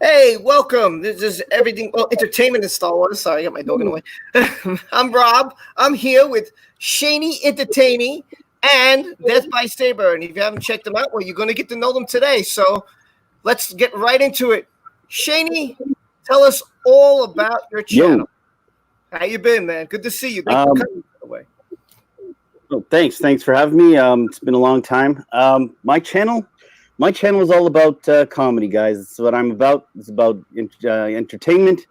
Hey, welcome. This is everything. Oh, entertainment in Star Wars. Sorry, I got my dog in the way. I'm Rob. I'm here with Shanie Entertainie and Death by Saber. And if you haven't checked them out, well, you're going to get to know them today. So let's get right into it. Shanie, tell us all about your channel. Yo. How you been, man? Good to see you. Thanks for coming, by the way. Oh, thanks for having me. It's been a long time. My channel is all about comedy, guys. It's what I'm about. It's about entertainment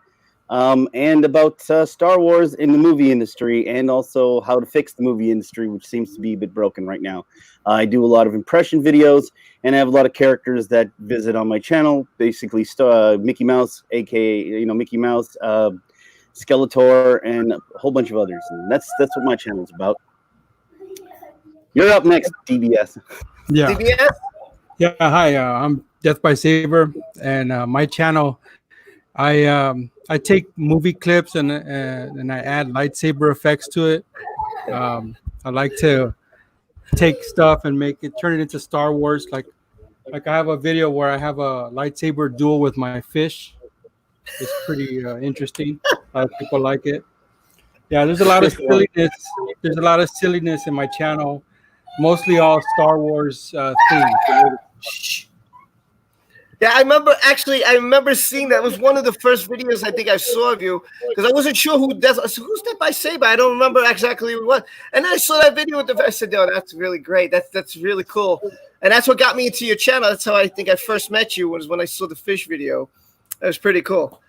and about Star Wars in the movie industry, and also how to fix the movie industry, which seems to be a bit broken right now. I do a lot of impression videos, and I have a lot of characters that visit on my channel. Basically, Mickey Mouse, aka Mickey Mouse, Skeletor, and a whole bunch of others. And that's what my channel is about. You're up next, DBS. Yeah. DBS? Yeah, hi. I'm Death by Saber, and my channel, I take movie clips and I add lightsaber effects to it. I like to take stuff and turn it into Star Wars. Like I have a video where I have a lightsaber duel with my fish. It's pretty interesting. A lot of people like it. Yeah, there's a lot of silliness. There's a lot of silliness in my channel. Mostly all Star Wars themed. Yeah, I remember seeing that. It was one of the first videos I think I saw of you, because I wasn't sure who's Death by Saber. I don't remember exactly who it was. And then I saw that video with I said, "Oh, that's really great. That's really cool." And that's what got me into your channel. That's how I think I first met you, was when I saw the fish video. That was pretty cool.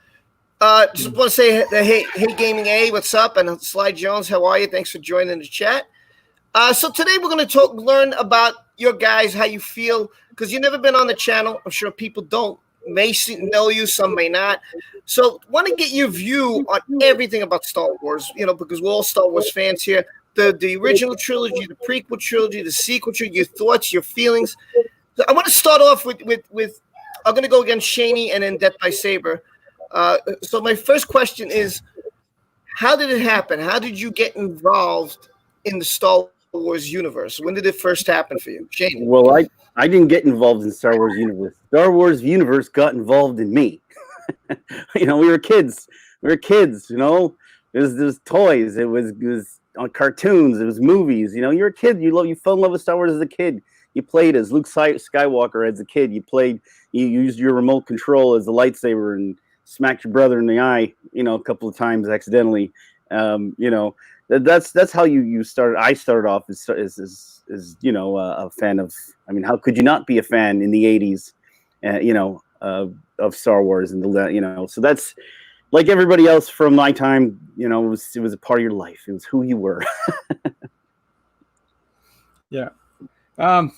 Just want to say, hey, Gaming A, what's up? And Sly Jones, how are you? Thanks for joining the chat. So today we're going to learn about your guys, how you feel, because you've never been on the channel. I'm sure people may know you, some may not. So want to get your view on everything about Star Wars, because we're all Star Wars fans here. The original trilogy, the prequel trilogy, the sequel trilogy, your thoughts, your feelings. So I want to start off with I'm going to go against Shanie and then Death by Saber. So my first question is, how did it happen? How did you get involved in the Star Wars universe? When did it first happen for you, Shanie? Well, I didn't get involved in Star Wars universe. Star Wars universe got involved in me. We were kids. It was toys. It was on cartoons. It was movies. You're a kid. You fell in love with Star Wars as a kid. You played as Luke Skywalker as a kid. You used your remote control as a lightsaber and smacked your brother in the eye, a couple of times accidentally. That's how you started. I started off as a fan of. I mean, how could you not be a fan in the 80s, of Star Wars and So that's like everybody else from my time. It was a part of your life. It was who you were. Yeah. I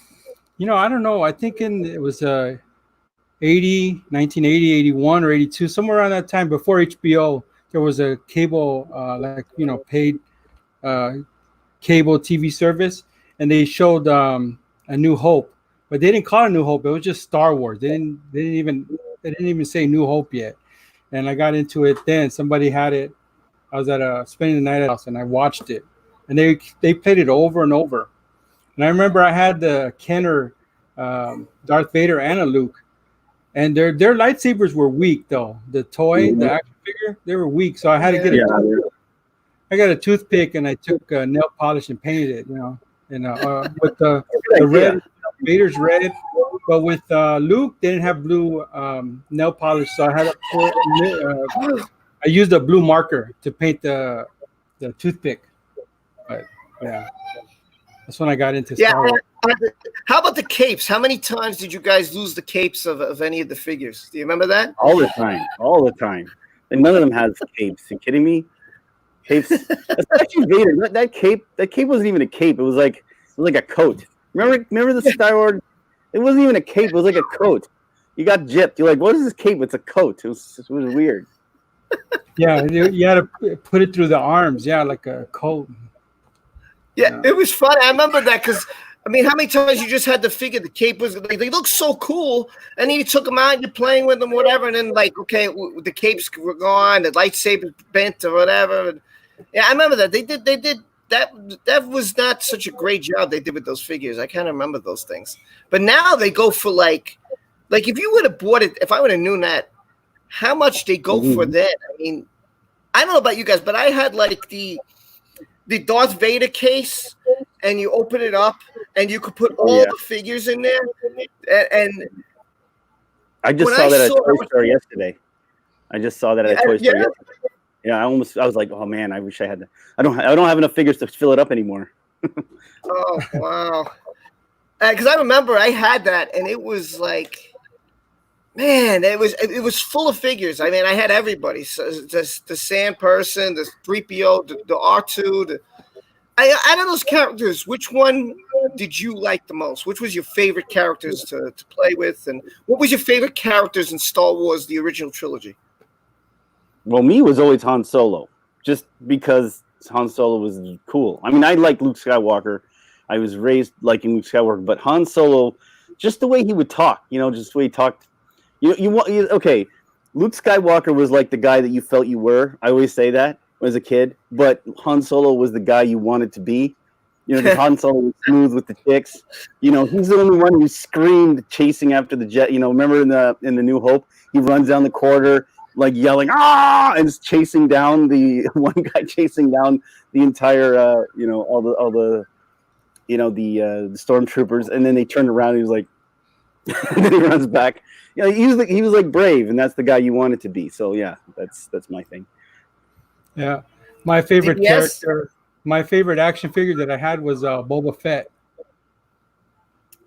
don't know. I think it was 1980, 81 or 82, somewhere around that time, before HBO, there was a cable, paid cable TV service, and they showed A New Hope, but they didn't call it A New Hope. It was just Star Wars. They didn't even say New Hope yet. And I got into it then. Somebody had it. I was spending the night at a house, and I watched it, and they played it over and over. And I remember I had the Kenner, Darth Vader and a Luke, and their lightsabers were weak though. The toy, the action figure, they were weak. So I had to get I got a toothpick, and I took nail polish and painted it, and with the red, Vader's red, but with Luke, they didn't have blue nail polish, so I had I used a blue marker to paint the toothpick. But yeah, that's when I got into Star Wars. How about the capes? How many times did you guys lose the capes of any of the figures? Do you remember that? All the time. And none of them had capes. Are you kidding me? Capes. Especially Vader. That cape wasn't even a cape. It was like a coat. Remember the Star Wars? It wasn't even a cape. It was like a coat. You got gypped. You're like, what is this cape? It's a coat. It was weird. Yeah, you had to put it through the arms. Yeah, like a coat. Yeah, it was fun. I remember that because, how many times you just had to figure the cape was, they look so cool, and then you took them out, and you're playing with them, whatever, and then okay, the capes were gone, the lightsaber bent or whatever. And, yeah, I remember that. They did that was not such a great job they did with those figures. I can't remember those things. But now they go for like if you would have bought it, if I would have known that, how much they go for that? I mean, I don't know about you guys, but I had like the Darth Vader case, and you open it up, and you could put all the figures in there. And I just saw that at Toy Story yesterday. I just saw that at Toy Story yesterday. Yeah, I was like, oh man, I wish I had that. I don't have enough figures to fill it up anymore. Oh wow! Because I remember I had that, and it was like, man, it was full of figures. I mean, I had everybody. So the Sand Person, the 3PO, the R2. Out of those characters, which one did you like the most? Which was your favorite characters to play with, and what was your favorite characters in Star Wars: The Original Trilogy? Well, me was always Han Solo, just because Han Solo was cool. I mean, I like Luke Skywalker. I was raised liking Luke Skywalker, but Han Solo, just the way he would talk, just the way he talked. Okay, Luke Skywalker was like the guy that you felt you were. I always say that as a kid, but Han Solo was the guy you wanted to be. Because Han Solo was smooth with the chicks. He's the only one who screamed chasing after the jet. Remember in the New Hope, he runs down the corridor like yelling "ah!" and chasing down the one guy, chasing down the entire all the stormtroopers, and then they turned around and he was like and then he runs back. He was like brave, and that's the guy you wanted to be. So yeah, that's my thing. Yeah, my favorite character, my favorite action figure that I had was Boba Fett,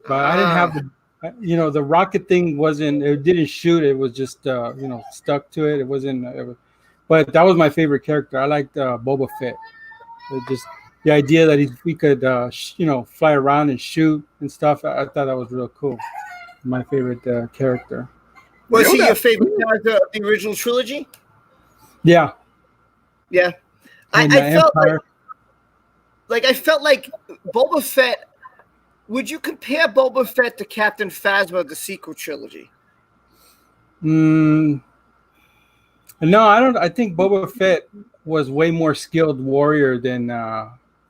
but I didn't have the rocket thing. It didn't shoot. It was just stuck to it. It wasn't. But that was my favorite character. I liked Boba Fett. Just the idea that he could fly around and shoot and stuff. I thought that was real cool. My favorite character. Was he your favorite character of the original trilogy? Yeah. Yeah. I felt I felt like Boba Fett. Would you compare Boba Fett to Captain Phasma of the sequel trilogy? No, I don't. I think Boba Fett was way more skilled warrior than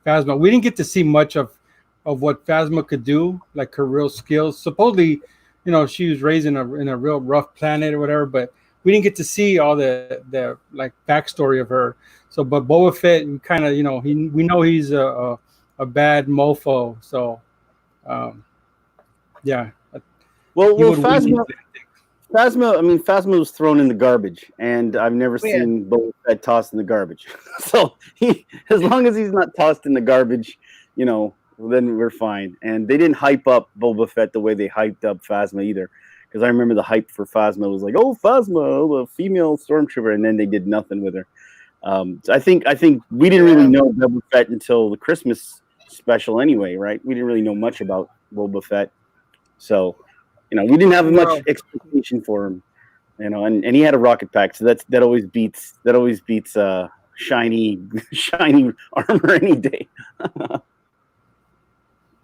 Phasma. We didn't get to see much of what Phasma could do, like her real skills. Supposedly, she was raised in a real rough planet or whatever, but we didn't get to see all the like backstory of her. So, but Boba Fett, we kind of, we know he's a bad mofo. So, yeah. Well, Phasma was thrown in the garbage, and I've never seen Boba Fett tossed in the garbage. So, as long as he's not tossed in the garbage, then we're fine. And they didn't hype up Boba Fett the way they hyped up Phasma either, because I remember the hype for Phasma was like, "Oh, Phasma, a female stormtrooper," and then they did nothing with her. So I think we didn't really know Boba Fett until the Christmas special anyway, right? We didn't really know much about Boba Fett, so we didn't have much expectation for him, and he had a rocket pack, so that always beats shiny armor any day.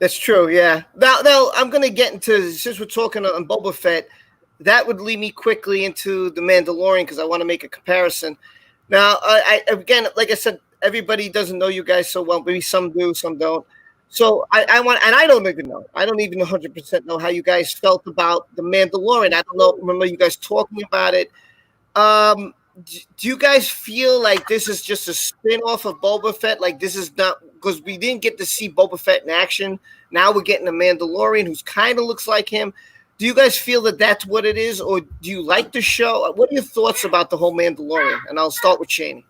That's true, yeah. Now I'm going to get into, since we're talking on Boba Fett, that would lead me quickly into The Mandalorian, because I want to make a comparison. Now, again, like I said, everybody doesn't know you guys so well. Maybe some do, some don't. So I want, and I don't even know. I don't even 100% know how you guys felt about The Mandalorian. I don't know. Remember you guys talking about it. Do you guys feel like this is just a spin-off of Boba Fett? Like this is not, because we didn't get to see Boba Fett in action. Now we're getting a Mandalorian who's kind of looks like him. Do you guys feel that that's what it is, or do you like the show? What are your thoughts about the whole Mandalorian? And I'll start with Shanie.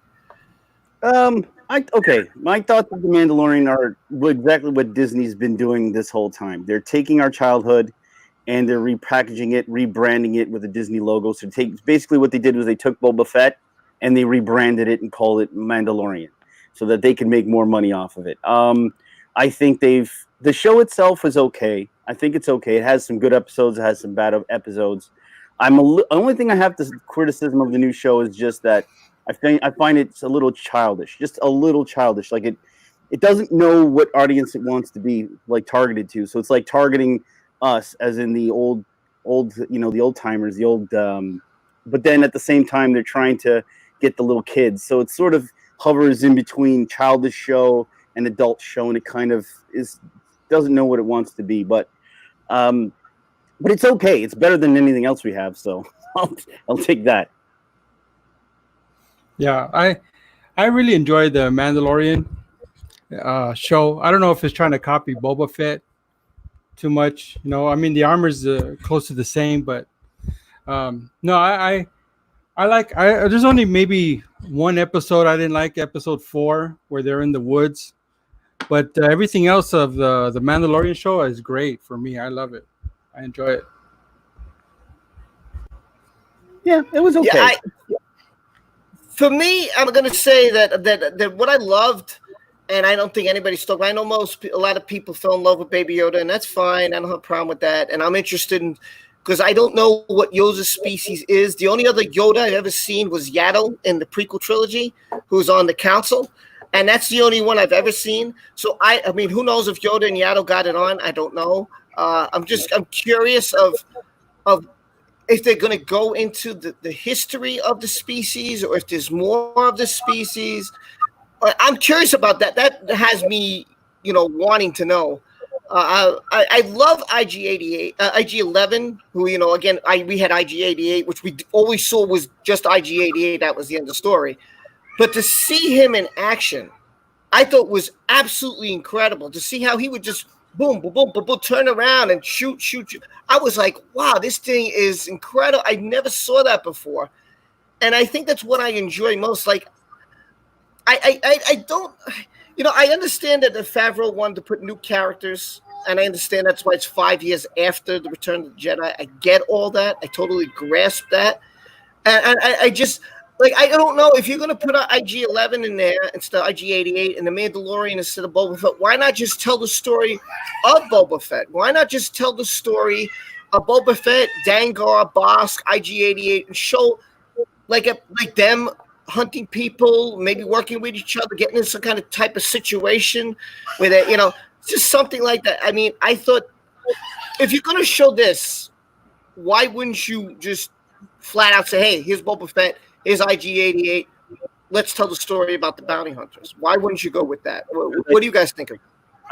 My thoughts of The Mandalorian are exactly what Disney's been doing this whole time. They're taking our childhood and they're repackaging it, rebranding it with a Disney logo. So basically what they did was they took Boba Fett and they rebranded it and called it Mandalorian so that they can make more money off of it. I think the show itself is okay. I think it's okay. It has some good episodes. It has some bad episodes. Only thing I have to criticism of the new show is just that I find it's a little childish, just a little childish. Like it doesn't know what audience it wants to be like targeted to. So it's like targeting us, as in the old, the old timers, but then at the same time they're trying to get the little kids. So it sort of hovers in between childish show an adult show, and it kind of doesn't know what it wants to be. But it's okay. It's better than anything else we have. So I'll take that. Yeah, I really enjoyed the Mandalorian show. I don't know if it's trying to copy Boba Fett too much. I mean, the armor's close to the same, but no, I like. There's only maybe one episode I didn't like, episode 4, where they're in the woods. But everything else of the Mandalorian show is great for me. I love it. I enjoy it. Yeah, it was okay. For me, I'm going to say that what I loved, and I don't think anybody stuck. I know a lot of people fell in love with Baby Yoda, and that's fine. I don't have a problem with that. And I'm interested in, because I don't know what Yoda's species is. The only other Yoda I've ever seen was Yaddle in the prequel trilogy, who's on the council. And that's the only one I've ever seen. So I mean, who knows if Yoda and Yaddle got it on? I don't know. I'm curious of if they're going to go into the history of the species, or if there's more of the species. I'm curious about that. That has me, wanting to know. I love IG-88, IG-11, who, again, we had IG-88, which we always saw was just IG-88. That was the end of the story. But to see him in action, I thought was absolutely incredible. To see how he would just boom, boom, boom, boom, boom, turn around and shoot. I was like, wow, this thing is incredible. I never saw that before. And I think that's what I enjoy most. Like, I don't, I understand that the Favreau wanted to put new characters, and I understand that's why it's 5 years after the Return of the Jedi. I get all that. I totally grasp that. And I just, like, I don't know if you're going to put an IG-11 in there instead of IG-88 and the Mandalorian instead of Boba Fett. Why not just tell the story of Boba Fett? Why not just tell the story of Boba Fett, Dangar, Bosk, IG-88, and show like them hunting people, maybe working with each other, getting in some kind of type of situation where they, just something like that. I mean, I thought if you're going to show this, why wouldn't you just flat out say, hey, here's Boba Fett, here's IG-88, let's tell the story about the bounty hunters? Why wouldn't you go with that? What do you guys think of?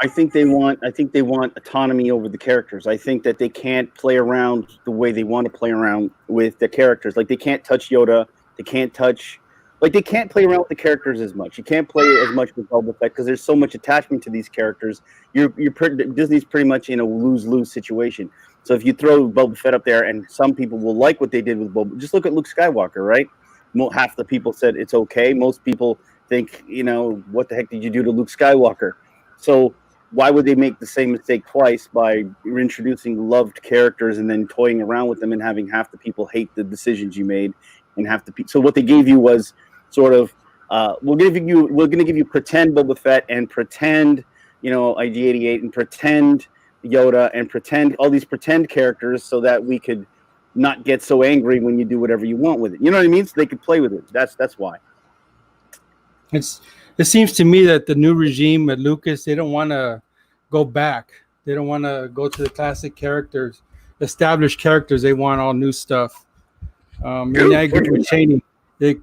I think they want autonomy over the characters. I think that they can't play around the way they want to play around with the characters. Like, they can't touch Yoda. They can't play around with the characters as much. You can't play as much with Boba Fett because there's so much attachment to these characters. Disney's pretty much in a lose-lose situation. So if you throw Boba Fett up there, and some people will like what they did with Boba, just look at Luke Skywalker, right? Half the people said it's okay. Most people think, what the heck did you do to Luke Skywalker? So why would they make the same mistake twice by introducing loved characters and then toying around with them and having half the people hate the decisions you made, and half the people? So what they gave you was sort of, we're going to give you pretend Boba Fett and pretend, IG-88 and pretend Yoda and pretend all these pretend characters so that we could not get so angry when you do whatever you want with it. You know what I mean? So they could play with it. That's why. It seems to me that the new regime at Lucas, they don't want to go back. They don't want to go to the classic characters, established characters. They want all new stuff. And I agree with Shanie.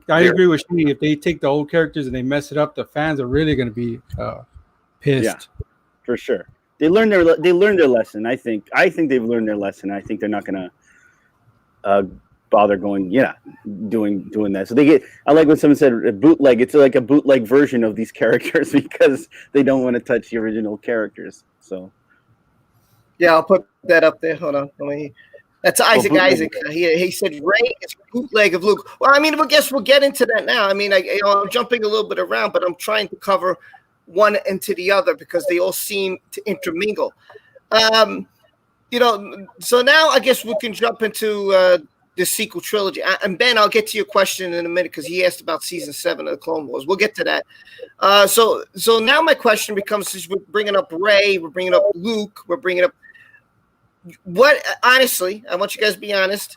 I agree with Shanie. If they take the old characters and they mess it up, the fans are really going to be pissed. Yeah, for sure. They learned their lesson. I think they've learned their lesson. I think they're not going to bother doing that. So they get. I like what someone said. A bootleg. It's like a bootleg version of these characters because they don't want to touch the original characters. So. Yeah, I'll put that up there. Hold on. That's Isaac. He said Ray is a bootleg of Luke. Well, I mean, I guess we'll get into that now. I mean, I'm jumping a little bit around, but I'm trying to cover one into the other because they all seem to intermingle. So now I guess we can jump into the sequel trilogy. And Ben, I'll get to your question in a minute because he asked about season 7 of the Clone Wars. We'll get to that. So now my question becomes: we're bringing up Rey, we're bringing up Luke, we're bringing up. What honestly, I want you guys to be honest.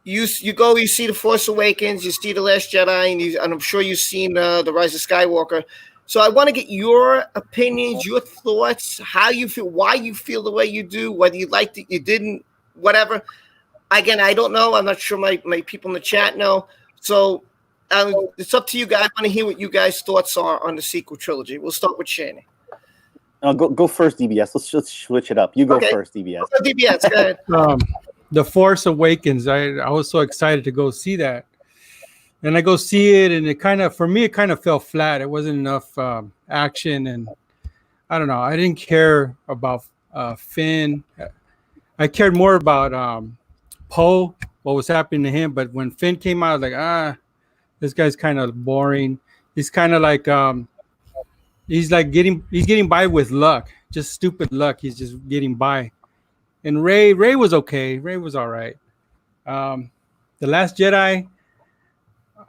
You go, you see The Force Awakens, you see The Last Jedi, and I'm sure you've seen The Rise of Skywalker. So I want to get your opinions, your thoughts, how you feel, why you feel the way you do, whether you liked it, you didn't, whatever. Again, I don't know. I'm not sure my people in the chat know. So it's up to you guys. I want to hear what you guys' thoughts are on the sequel trilogy. We'll start with Shanie. Go first, DBS. Let's switch it up. You go first, DBS. DBS, go ahead. The Force Awakens. I was so excited to go see that, and I go see it, and it kind of fell flat. It wasn't enough action, and I don't know. I didn't care about Finn. I cared more about Poe, what was happening to him. But when Finn came out, I was like, this guy's kind of boring. He's kind of like he's getting by with luck, just stupid luck. He's just getting by. And Rey was okay. Rey was all right. The Last Jedi,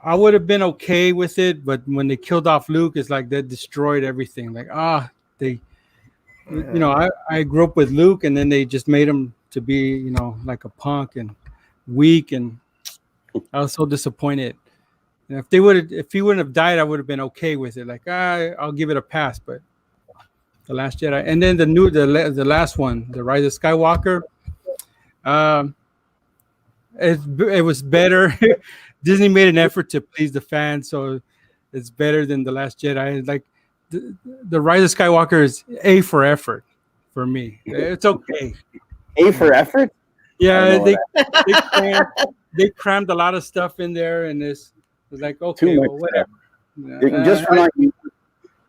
I would have been okay with it, but when they killed off Luke, it's like that destroyed everything. Like I grew up with Luke, and then they just made him to be, like a punk and weak, and I was so disappointed. And if he wouldn't have died, I would have been okay with it. Like I'll give it a pass, but The Last Jedi, and then the last one, The Rise of Skywalker. It was better. Disney made an effort to please the fans, so it's better than The Last Jedi. Like the Rise of Skywalker is A for effort for me. It's okay. A for effort? Yeah, they crammed a lot of stuff in there, and it's like, okay, well, whatever. Just remind you,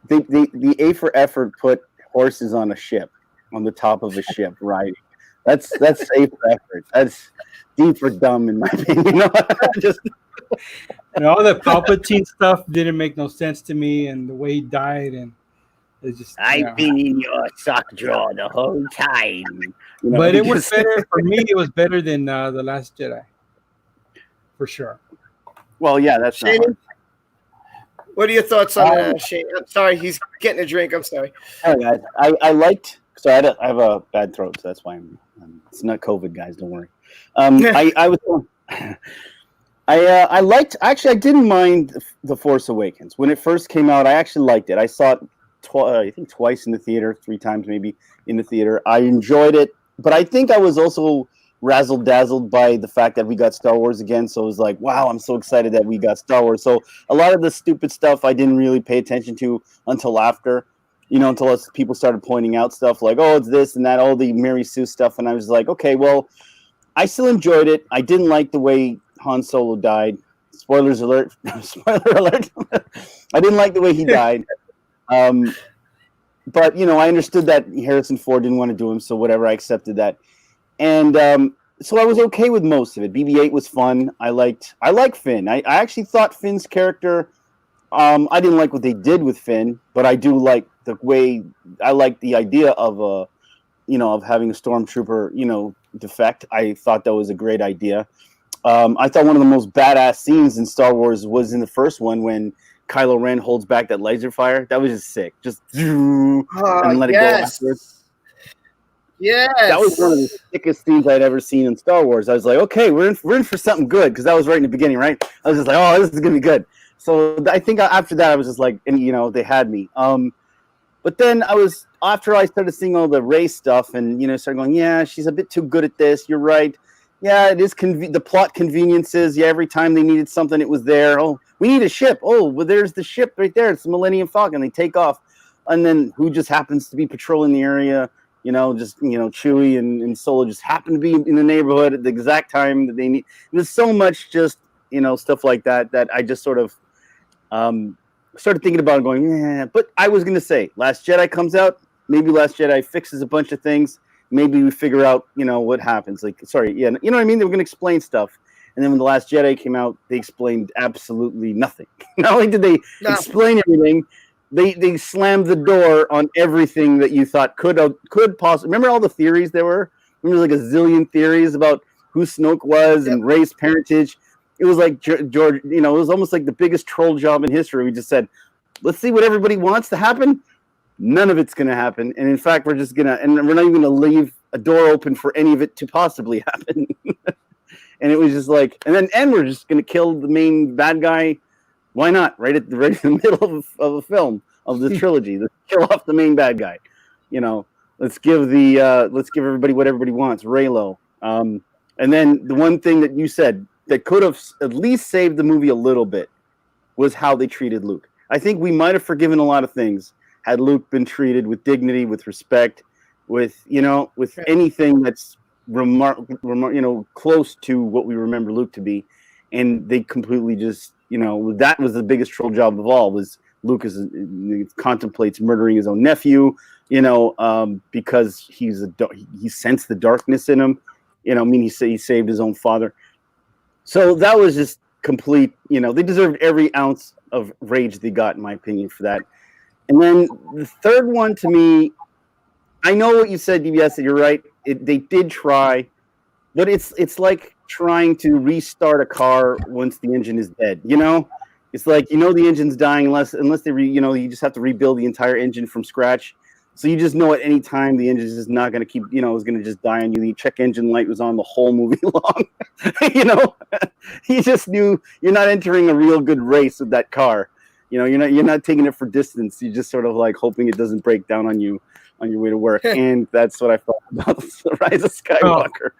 the A for effort put horses on a ship, on the top of a ship, riding. That's A for effort. That's D for dumb, in my opinion. All the Palpatine stuff didn't make no sense to me, and the way he died, and it's just. I've been in your sock drawer the whole time. But it was better for me. It was better than The Last Jedi, for sure. Well, yeah, that's not hard. What are your thoughts on Shane? I'm sorry, he's getting a drink. I'm sorry. All right, guys. I liked. So I have a bad throat, so that's why it's not COVID, guys. Don't worry. I liked. Actually, I didn't mind The Force Awakens when it first came out. I actually liked it. I saw it. I think twice in the theater, 3 times maybe in the theater. I enjoyed it, but I think I was also razzle dazzled by the fact that we got Star Wars again. So it was like, wow, I'm so excited that we got Star Wars. So a lot of the stupid stuff I didn't really pay attention to until after, until people started pointing out stuff like, oh, it's this and that, all the Mary Sue stuff. And I was like, okay, well, I still enjoyed it. I didn't like the way Han Solo died. Spoilers alert. Spoiler alert. I didn't like the way he died. But, I understood that Harrison Ford didn't want to do him. So whatever, I accepted that. And so I was okay with most of it. BB-8 was fun. I like Finn. I actually thought Finn's character, I didn't like what they did with Finn, but I do like the way, I like the idea of of having a stormtrooper, defect. I thought that was a great idea. I thought one of the most badass scenes in Star Wars was in the first one when Kylo Ren holds back that laser fire. That was just sick. Just and let it go afterwards. Yes. That was one of the sickest scenes I'd ever seen in Star Wars. I was like, okay, we're in for something good, because that was right in the beginning, right? I was just like, oh, this is gonna be good. So I think after that, I was just like, and they had me. But then after I started seeing all the Rey stuff, and started going, yeah, she's a bit too good at this. You're right. Yeah, it is the plot conveniences. Yeah, every time they needed something, it was there. Oh, we need a ship. Oh, well, there's the ship right there. It's the Millennium Falcon. They take off, and then who just happens to be patrolling the area? Chewie and Solo just happen to be in the neighborhood at the exact time that they need. There's so much just, stuff like that I just sort of started thinking about it, going, yeah. But I was going to say, Last Jedi comes out. Maybe Last Jedi fixes a bunch of things. Maybe we figure out, what happens. Like, sorry, yeah, you know what I mean? They were going to explain stuff. And then when The Last Jedi came out, they explained absolutely nothing. Not only did they explain everything, they slammed the door on everything that you thought could possibly. Remember all the theories there were? Remember like a zillion theories about who Snoke was and Rey's parentage. It was like George, it was almost like the biggest troll job in history. We just said, let's see what everybody wants to happen. None of it's going to happen. And in fact, we're not even going to leave a door open for any of it to possibly happen. And it was just like, and we're just going to kill the main bad guy. Why not? Right in the middle of a film of the trilogy, let's kill off the main bad guy. Let's give everybody what everybody wants. Reylo. And then the one thing that you said that could have at least saved the movie a little bit was how they treated Luke. I think we might have forgiven a lot of things had Luke been treated with dignity, with respect, with anything that's close to what we remember Luke to be. And they completely just, that was the biggest troll job of all, was Lucas contemplates murdering his own nephew, because he sensed the darkness in him. He saved his own father. So that was just complete, they deserved every ounce of rage they got, in my opinion, for that. And then the third one, to me, I know what you said, DBS, you're right. They did try, but it's like trying to restart a car once the engine is dead. It's like the engine's dying unless they you just have to rebuild the entire engine from scratch. So you just know at any time the engine is just not going to keep, is going to just die on you. The check engine light was on the whole movie long. You just knew you're not entering a real good race with that car. You're not taking it for distance. You're just sort of like hoping it doesn't break down on you on your way to work. And that's what I thought about the Rise of Skywalker.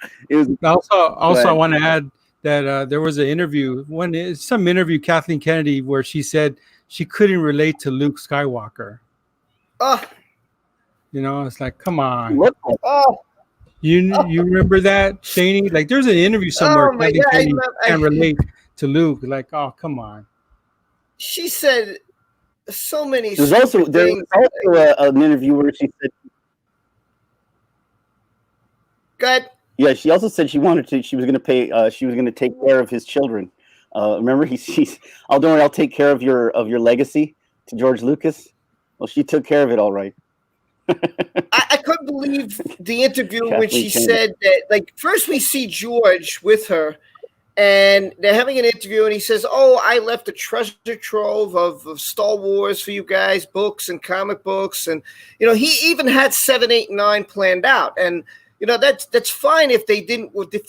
I want to add that there was an interview, some interview, Kathleen Kennedy, where she said she couldn't relate to Luke Skywalker. It's like, come on. You remember that, Shanie? Like, there's an interview somewhere. Kathleen Kennedy can't relate to Luke. Like, oh, come on. She said so many. There was also an interview where she said, "Go ahead." Yeah, she also said she was going to take care of his children. Remember, he's. Oh, don't worry, I'll take care of your legacy to George Lucas. Well, she took care of it all right. I couldn't believe the interview when she said that. Like, first we see George with her, and they're having an interview, and he says, "Oh, I left a treasure trove of Star Wars for you guys, books and comic books, and he even had 7, 8, 9 planned out." And that's fine if they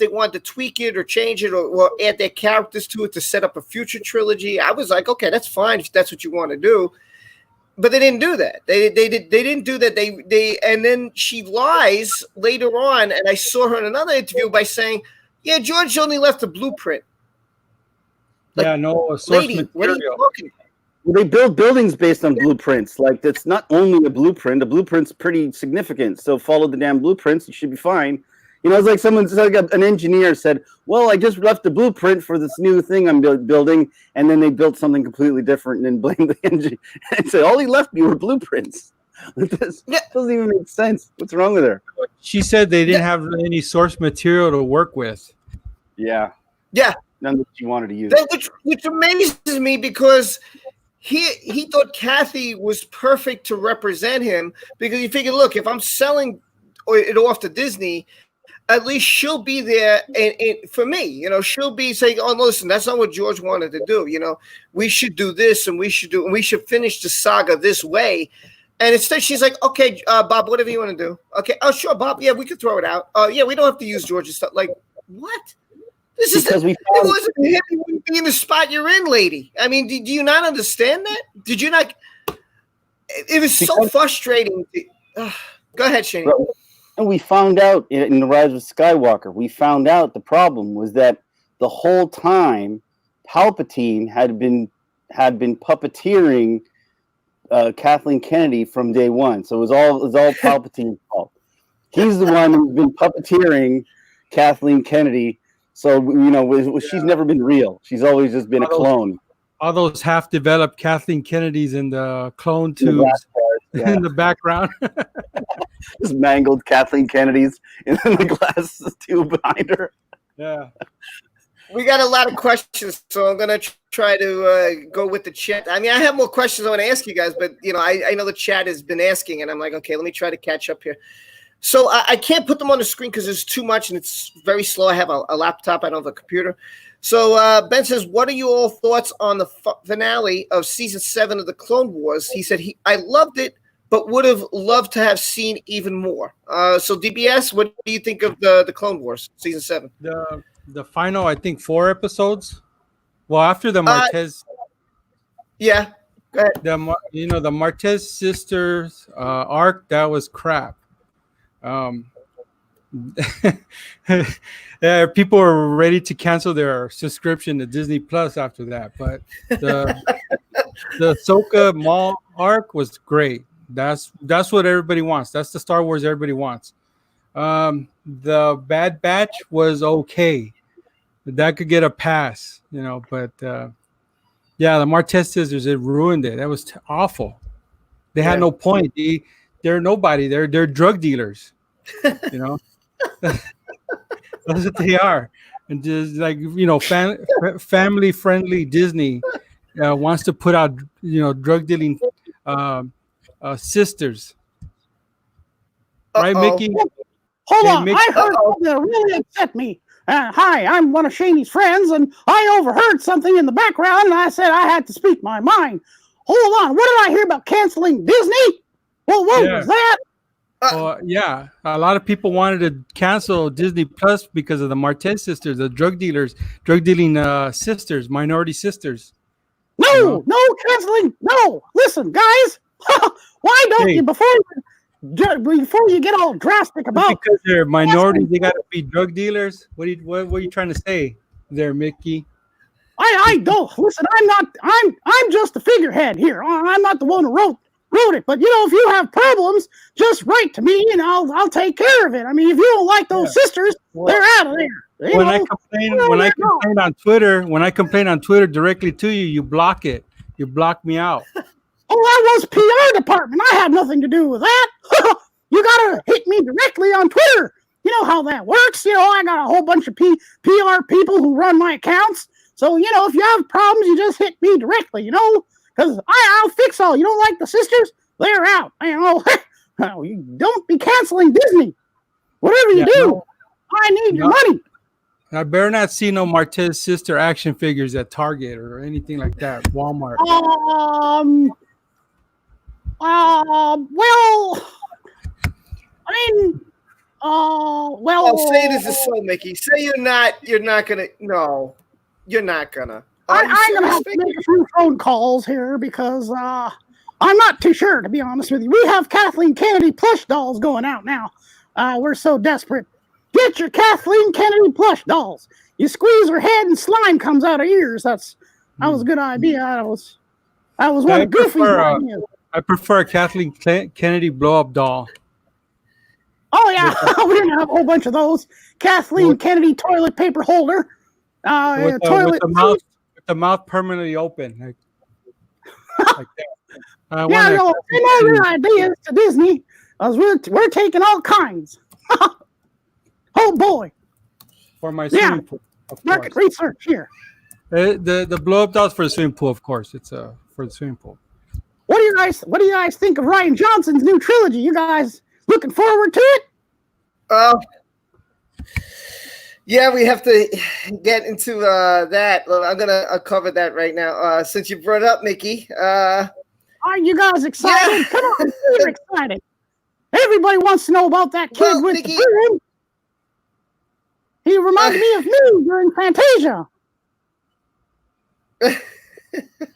wanted to tweak it or change it or add their characters to it to set up a future trilogy. I was like, okay, that's fine if that's what you want to do. But they didn't do that. They didn't do that. And then she lies later on, and I saw her in another interview by saying, "Yeah, George only left a blueprint." Like, source lady, material. what are you talking about? Well, they build buildings based on blueprints. Like, that's not only a blueprint. A blueprint's pretty significant. So follow the damn blueprints. You should be fine. It's like an engineer said, "Well, I just left the blueprint for this new thing I'm building," and then they built something completely different and then blamed the engineer and said, "All he left me were blueprints." This doesn't even make sense. What's wrong with her? She said they didn't have any source material to work with. Yeah. None that she wanted to use. Which amazes me because he thought Kathy was perfect to represent him, because he figured, look, if I'm selling it off to Disney, at least she'll be there and for me, she'll be saying, "Oh, listen, that's not what George wanted to do. We should do this and we should finish the saga this way." And instead she's like, "Okay, Bob, whatever you want to do." "Okay, oh, sure, Bob. Yeah, we could throw it out. Yeah, we don't have to use George's stuff." Like, what? This is it wasn't him. You wouldn't be in the spot you're in, lady. I mean, do you not understand that? Did you not? It was so frustrating. Go ahead, Shane. And we found out in The Rise of Skywalker, the problem was that the whole time Palpatine had been puppeteering Kathleen Kennedy from day one. So it was all Palpatine's fault. He's the one who's been puppeteering Kathleen Kennedy. So she's never been real. She's always just been a clone. All those half-developed Kathleen Kennedys in the clone tubes in the background. Just mangled Kathleen Kennedys in the glass tube behind her. Yeah. We got a lot of questions, so I'm going to try to go with the chat. I mean, I have more questions I want to ask you guys, but, I know the chat has been asking, and I'm like, okay, let me try to catch up here. So I can't put them on the screen because there's too much, and it's very slow. I have a laptop. I don't have a computer. So Ben says, what are your all thoughts on the finale of season 7 of the Clone Wars? He said, I loved it, but would have loved to have seen even more. So DBS, what do you think of the Clone Wars season 7? The final, I think, 4 episodes. Well, after the Martez, yeah, go ahead. The Martez sisters arc, that was crap. Yeah, people are ready to cancel their subscription to Disney Plus after that. But the Ahsoka Mall arc was great. That's what everybody wants. That's the Star Wars everybody wants. The Bad Batch was okay. That could get a pass, but yeah, the Martez sisters, it ruined it. That was awful. They had no point. They're nobody. They're drug dealers. That's what they are. And just like family friendly Disney wants to put out drug dealing sisters, right, Mickey? Hold Hey, on, Mickey. I heard something that really upset me. Hi, I'm one of Shanie's friends, and I overheard something in the background, and I said I had to speak my mind. Hold on, what did I hear about canceling Disney? Well, what was that? Yeah, a lot of people wanted to cancel Disney Plus because of the Martez sisters, the drug dealing sisters, minority sisters. No canceling. No, listen, guys. Why don't you before you get all drastic about because they're minorities, they got to be drug dealers. What are you trying to say there, Mickey? I don't listen. I'm just the figurehead here. I'm not the one who wrote it. But if you have problems, just write to me and I'll take care of it. I mean, if you don't like those sisters, they're out of there. When I complain on Twitter directly to you, you block it. You block me out. Oh, that was PR department. I had nothing to do with that. You gotta hit me directly on Twitter. You know how that works. I got a whole bunch of PR people who run my accounts. So, if you have problems, you just hit me directly, because I'll fix all. You don't like the sisters? They're out. You don't be canceling Disney. Whatever you do, I need your money. I better not see no Martez sister action figures at Target or anything like that. Walmart. Well, I'll say it as a so, Mickey. Say you're not gonna. No, you're not gonna. I'm gonna have to make a few phone calls here because I'm not too sure, to be honest with you. We have Kathleen Kennedy plush dolls going out now. We're so desperate. Get your Kathleen Kennedy plush dolls. You squeeze her head and slime comes out of ears. That was a good idea. That was one of Goofy's ideas. I prefer a Kathleen Kennedy blow-up doll. Oh, yeah. We're going to have a whole bunch of those. Kathleen Kennedy toilet paper holder. With the mouth permanently open. Like that. Send your ideas to Disney. We're taking all kinds. Oh, boy. For my swimming pool. Market research here. The blow-up doll's for the swimming pool, of course. It's for the swimming pool. What do you guys think of Rian Johnson's new trilogy? You guys looking forward to it? Yeah, we have to get into that. I'm gonna cover that right now. Since you brought up Mickey, are you guys excited? Yeah. Come on, you're excited. Everybody wants to know about that kid with Mickey, the beard. He reminded me of me during Fantasia.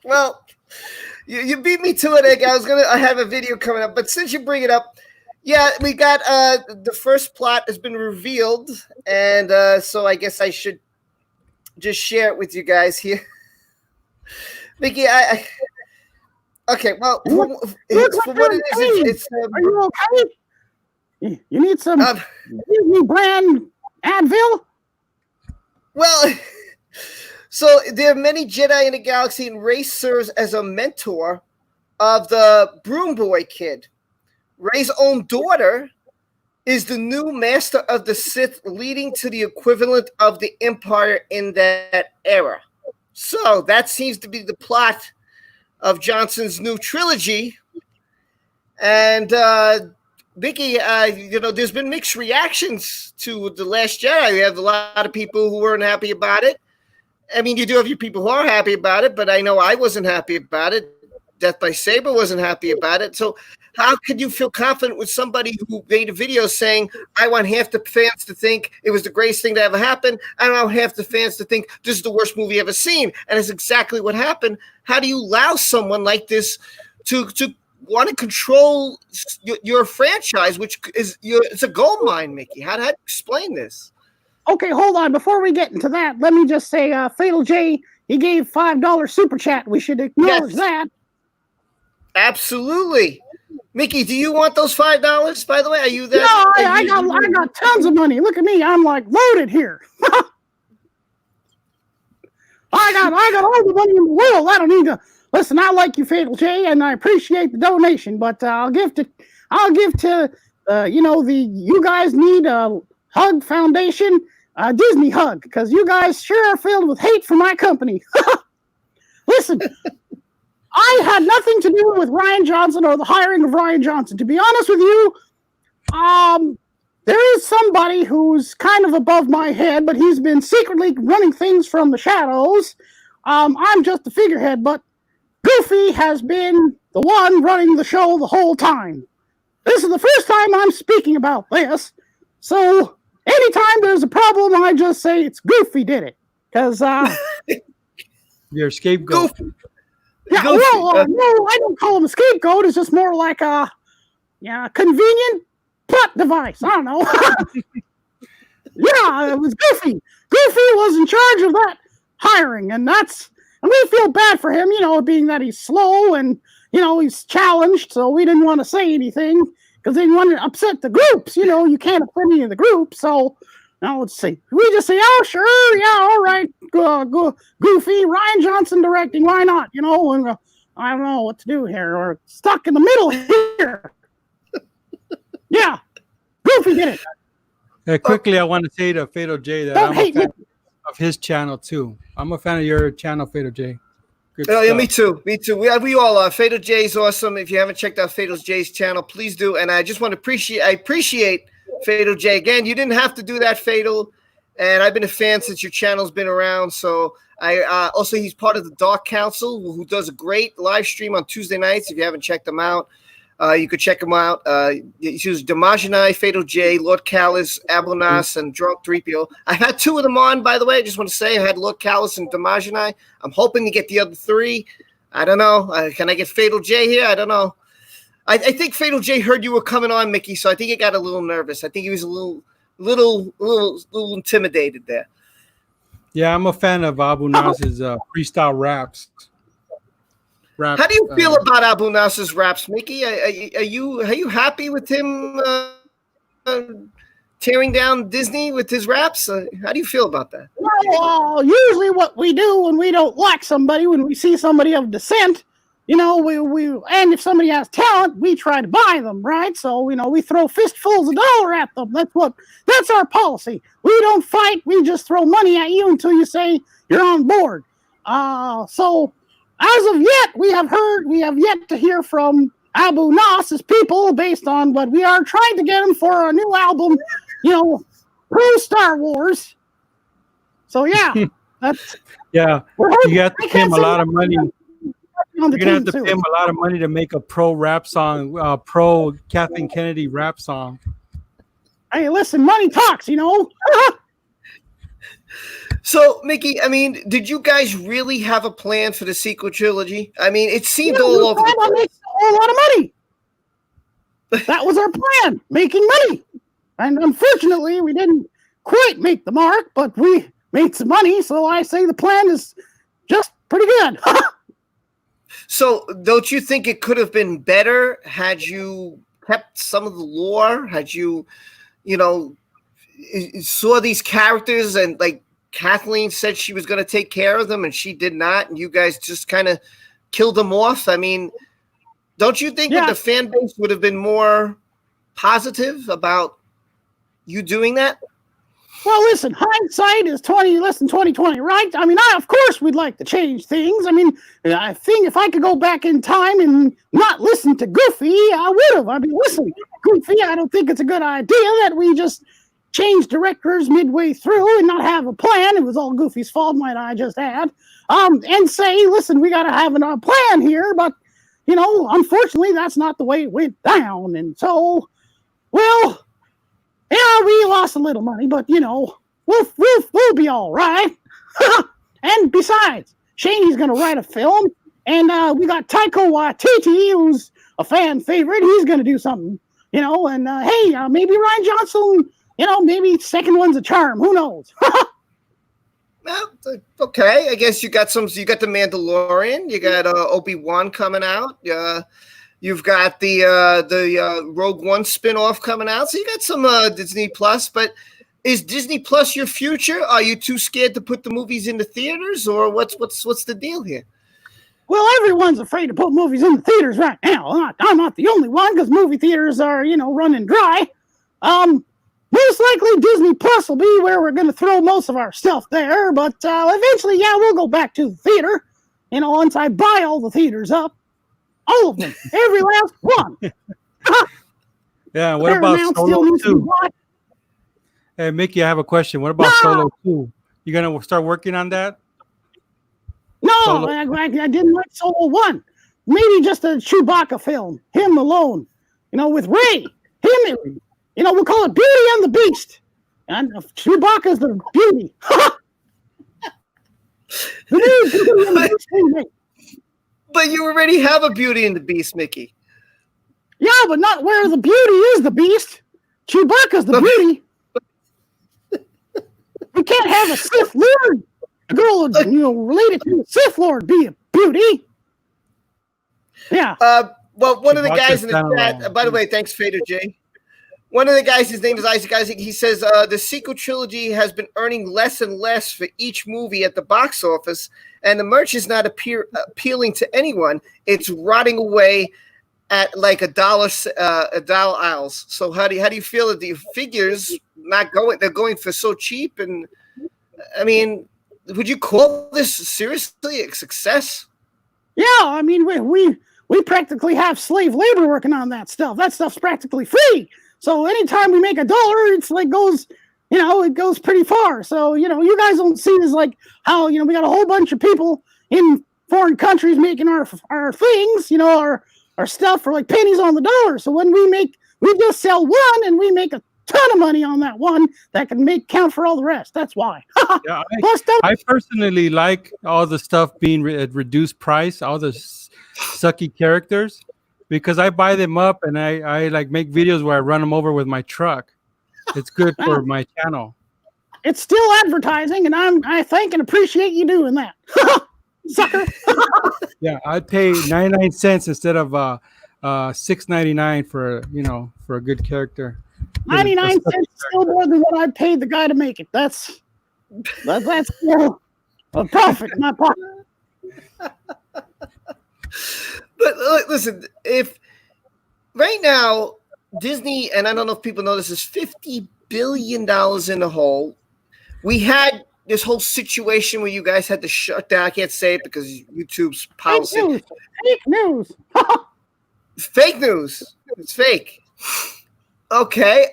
Well, you beat me to it, Egg. I have a video coming up, but since you bring it up, yeah, we got the first plot has been revealed, and so I guess I should just share it with you guys here. Mickey, okay, well, for what it is, are you okay? You need some Disney brand Advil? Well, so there are many Jedi in the galaxy, and Rey serves as a mentor of the Broom Boy kid. Rey's own daughter is the new master of the Sith, leading to the equivalent of the Empire in that era. So that seems to be the plot of Johnson's new trilogy. And Vicky, there's been mixed reactions to The Last Jedi. We have a lot of people who weren't happy about it. I mean, you do have your people who are happy about it, but I know I wasn't happy about it. Death by Saber wasn't happy about it. So how could you feel confident with somebody who made a video saying, I want half the fans to think it was the greatest thing to ever happen, and I want half the fans to think this is the worst movie ever seen? And it's exactly what happened. How do you allow someone like this to want to control your franchise, which is it's a gold mine, Mickey. How to explain this? Okay, hold on. Before we get into that, let me just say, Fatal J, he gave $5 super chat. We should acknowledge that. Absolutely. Mickey, do you want those $5, by the way? Are you there? No, I got tons of money. Look at me. I'm like loaded here. I got all the money in the world. I don't need to listen. I like you, Fatal J, and I appreciate the donation, but I'll give to you guys need a Hug Foundation, Disney Hug, because you guys sure are filled with hate for my company. Listen, I had nothing to do with Ryan Johnson or the hiring of Ryan Johnson. To be honest with you, there is somebody who's kind of above my head, but he's been secretly running things from the shadows. I'm just the figurehead, but Goofy has been the one running the show the whole time. This is the first time I'm speaking about this, so anytime there's a problem, I just say it's Goofy did it, because you're a scapegoat. Goofy. Yeah, no, I don't call him a scapegoat. It's just more like a convenient plot device. I don't know. Yeah, it was Goofy. Goofy was in charge of that hiring, and we feel bad for him, being that he's slow and, he's challenged, so we didn't want to say anything because they didn't want to upset the groups. You can't offend any of the groups, so now let's see. We just say, oh, sure, yeah, all right, Goofy, Ryan Johnson directing, why not? And I don't know what to do here. We're stuck in the middle here. Yeah, Goofy did it. Quickly, I want to say to Fatal J that I'm a fan of his channel too. I'm a fan of your channel, Fatal J. Yeah, me too. We all are. Fatal J is awesome. If you haven't checked out Fatal J's channel, please do. And I just want to appreciate Fatal J. Again, you didn't have to do that, Fatal. And I've been a fan since your channel's been around. So also he's part of the Dark Council, who does a great live stream on Tuesday nights. If you haven't checked them out, you could check him out. He was Damajanai, Fatal J, Lord Callis, Abonas, and Drunk 3PO. I had two of them on, by the way. I just want to say I had Lord Callis and Damajanai. I'm hoping to get the other three. I don't know. Can I get Fatal J here? I don't know. I think Fatal J heard you were coming on, Mickey, so I think he got a little nervous. I think he was a little intimidated there. Yeah, I'm a fan of Abu Nas's freestyle raps. How do you feel about Abu Nas's raps, Mickey? Are you happy with him tearing down Disney with his raps? How do you feel about that? Well, usually what we do when we don't like somebody, when we see somebody of dissent, we and if somebody has talent, we try to buy them, right? So, we throw fistfuls of dollar at them. That's our policy. We don't fight. We just throw money at you until you say you're on board. So as of yet, we have yet to hear from Abu Nas's people based on what we are trying to get him for a new album, pro Star Wars. So yeah, that's you have to pay him a lot of money. You're gonna have to pay him a lot of money to make a pro rap song, pro Kathleen Kennedy rap song. Hey, listen, money talks, So, Mickey, did you guys really have a plan for the sequel trilogy? It seemed all over the place. A whole lot of money. That was our plan, making money. And unfortunately, we didn't quite make the mark, but we made some money, so I say the plan is just pretty good. So, don't you think it could have been better had you kept some of the lore? Had you, saw these characters and, like, Kathleen said she was going to take care of them and she did not, and you guys just kind of killed them off? Don't you think that the fan base would have been more positive about you doing that? Well, listen, hindsight is 2020, right? Of course we'd like to change things. I think if I could go back in time and not listen to Goofy, I would have. Listen, Goofy, I don't think it's a good idea that we just change directors midway through and not have a plan. It was all Goofy's fault, might I just add. And say, listen, we got to have a plan here, but, unfortunately, that's not the way it went down. And so, well, yeah, we lost a little money, but, we'll be all right. And besides, Shanie's going to write a film, and we got Taika Waititi, who's a fan favorite. He's going to do something, and hey, maybe Ryan Johnson, maybe second one's a charm. Who knows? Well, okay. I guess you got the Mandalorian. You got Obi-Wan coming out. You've got the Rogue One spinoff coming out. So you got some Disney Plus. But is Disney Plus your future? Are you too scared to put the movies into theaters, or what's the deal here? Well, everyone's afraid to put movies in the theaters right now. I'm not the only one, because movie theaters are, running dry. Most likely Disney Plus will be where we're going to throw most of our stuff there. But eventually, we'll go back to the theater, once I buy all the theaters up. All of them. Every last one. Yeah, what about Solo 2? Hey, Mickey, I have a question. What about Solo 2? You going to start working on that? No, I didn't like Solo 1. Maybe just a Chewbacca film. Him alone. With Rey. Him. We'll call it Beauty and the Beast. And Chewbacca's the beauty. But you already have a Beauty and the Beast, Mickey. Yeah, but not where the beauty is the beast. Chewbacca's the beauty. We can't have a Sith Lord, a girl, related to a Sith Lord, be a beauty. Yeah. Well, one of the guys in the chat, by the way, thanks, Fader J. One of the guys, his name is Isaac. He says the sequel trilogy has been earning less and less for each movie at the box office, and the merch is not appealing to anyone. It's rotting away at like a dollar aisles. So how do you feel that the figures not going? They're going for so cheap, and I mean, would you call this seriously a success? Yeah, I mean, we practically have slave labor working on that stuff. That stuff's practically free. So anytime we make $1, it's like it goes pretty far. So, you guys don't see this like how, we got a whole bunch of people in foreign countries making our things, our stuff for like pennies on the dollar. So when we just sell one and we make a ton of money on that one that can count for all the rest. That's why. Yeah, I personally like all the stuff being at reduced price, all the sucky characters. Because I buy them up and I like make videos where I run them over with my truck. It's good for my channel. It's still advertising, and I thank and appreciate you doing that, sucker. Yeah, I'd pay 99 cents instead of $6.99 for a good character. 99 cents is still more than what I paid the guy to make it. That's still a profit in my pocket. But listen, if right now Disney, and I don't know if people know this, is $50 billion in the hole. We had this whole situation where you guys had to shut down. I can't say it because YouTube's policy. Fake news. Fake news. It's fake. Okay.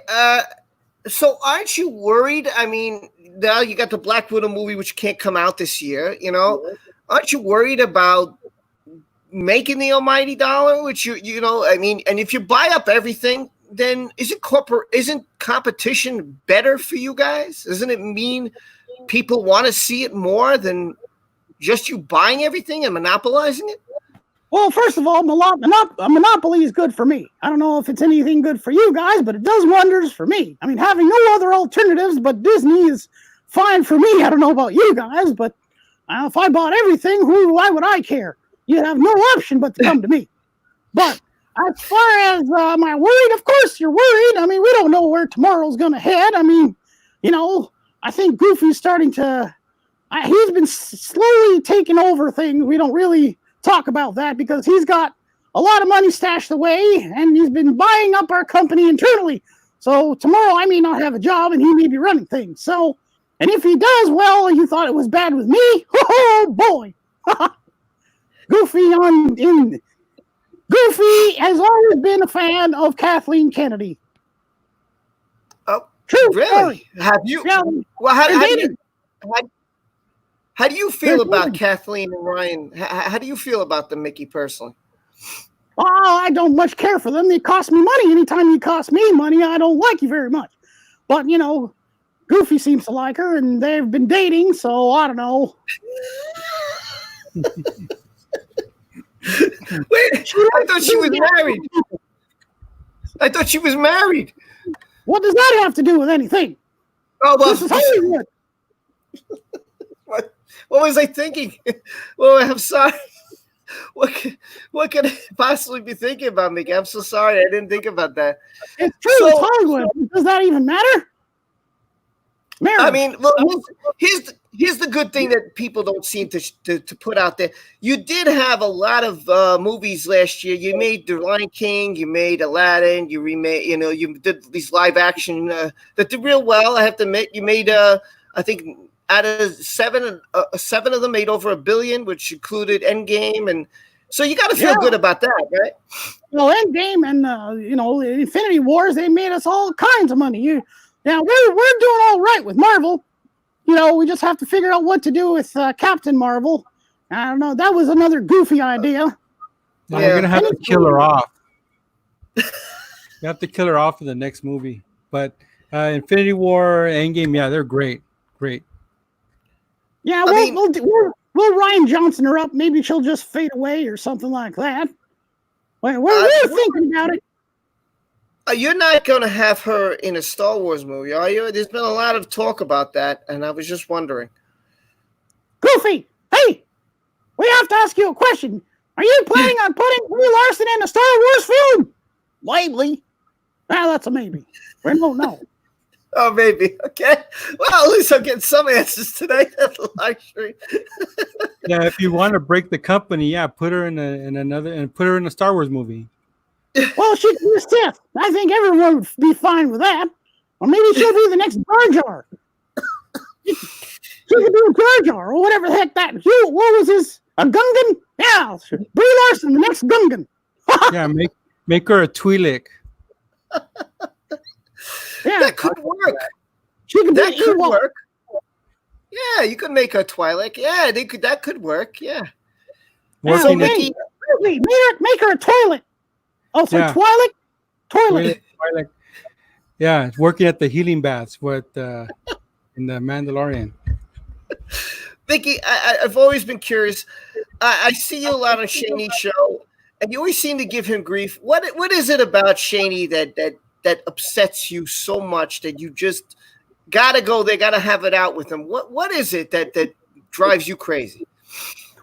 So aren't you worried? I mean, now you got the Black Widow movie, which can't come out this year. Aren't you worried about making the almighty dollar, which I mean, and if you buy up everything, then isn't competition better for you guys? Doesn't it mean people want to see it more than just you buying everything and monopolizing it? Well, first of all, a monopoly is good for me. I don't know if it's anything good for you guys, but it does wonders for me. I mean, having no other alternatives but Disney is fine for me. I don't know about you guys, but if I bought everything, why would I care? You have no option but to come to me. But as far as am I worried? Of course you're worried. I mean, we don't know where tomorrow's going to head. I mean, I think Goofy's starting to he's been slowly taking over things. We don't really talk about that because he's got a lot of money stashed away and he's been buying up our company internally. So tomorrow I may not have a job and he may be running things. So, and if he does, well, you thought it was bad with me? Oh boy. Goofy has always been a fan of Kathleen Kennedy. Oh, true really? Story. Have you? Yeah. Well, how do you feel about Kathleen and Ryan? How do you feel about them, Mickey, personally? Oh, I don't much care for them. They cost me money. Anytime you cost me money, I don't like you very much. But Goofy seems to like her, and they've been dating, so I don't know. Wait, I thought she was married. I thought she was married. What does that have to do with anything? Oh, well. This is Hollywood. What was I thinking? Well, I'm sorry. What could I possibly be thinking about, Mickey? I'm so sorry. I didn't think about that. It's true. It's Hollywood. Does that even matter? Marriage. I mean, well, here's the good thing that people don't seem to put out there. You did have a lot of movies last year. You made The Lion King. You made Aladdin. You remade. You did these live action that did real well. I have to admit, you made I think out of seven of them made over $1 billion, which included Endgame, and so you got to feel good about that, right? Well, Endgame and Infinity Wars, they made us all kinds of money. Now we're doing all right with Marvel. We just have to figure out what to do with Captain Marvel. I don't know. That was another goofy idea. Yeah, you're gonna have to kill her off. You have to kill her off in the next movie. But Infinity War, Endgame, yeah, they're great. Yeah, we'll Ryan Johnson her up. Maybe she'll just fade away or something like that. We're thinking about it. You're not going to have her in a Star Wars movie, are you? There's been a lot of talk about that, and I was just wondering. Goofy, hey, we have to ask you a question. Are you planning on putting Brie Larson in a Star Wars film? Maybe. Well, that's a maybe. We don't know. Oh, maybe. Okay. Well, at least I'm getting some answers today at the live stream. Yeah, if you want to break the company, put her put her in a Star Wars movie. Well, she could be a Sith. I think everyone would be fine with that. Or maybe she'll be the next Jar Jar. She could be a Jar Jar or whatever the heck that. What was his? A Gungan? Yeah, Brie Larson, the next Gungan. Yeah, make her a Twi'lek. Yeah, that could work. That could work. Yeah, you could make her Twi'lek. Yeah, that could work. Yeah. So make her a toilet. Oh, so Twi'lek? Toilet. Yeah, working at the healing baths in the Mandalorian. Vicky, I've always been curious. I see you a lot on Shanie's show, and you always seem to give him grief. What is it about Shanie that upsets you so much that you just gotta go there, gotta have it out with him? What is it that drives you crazy?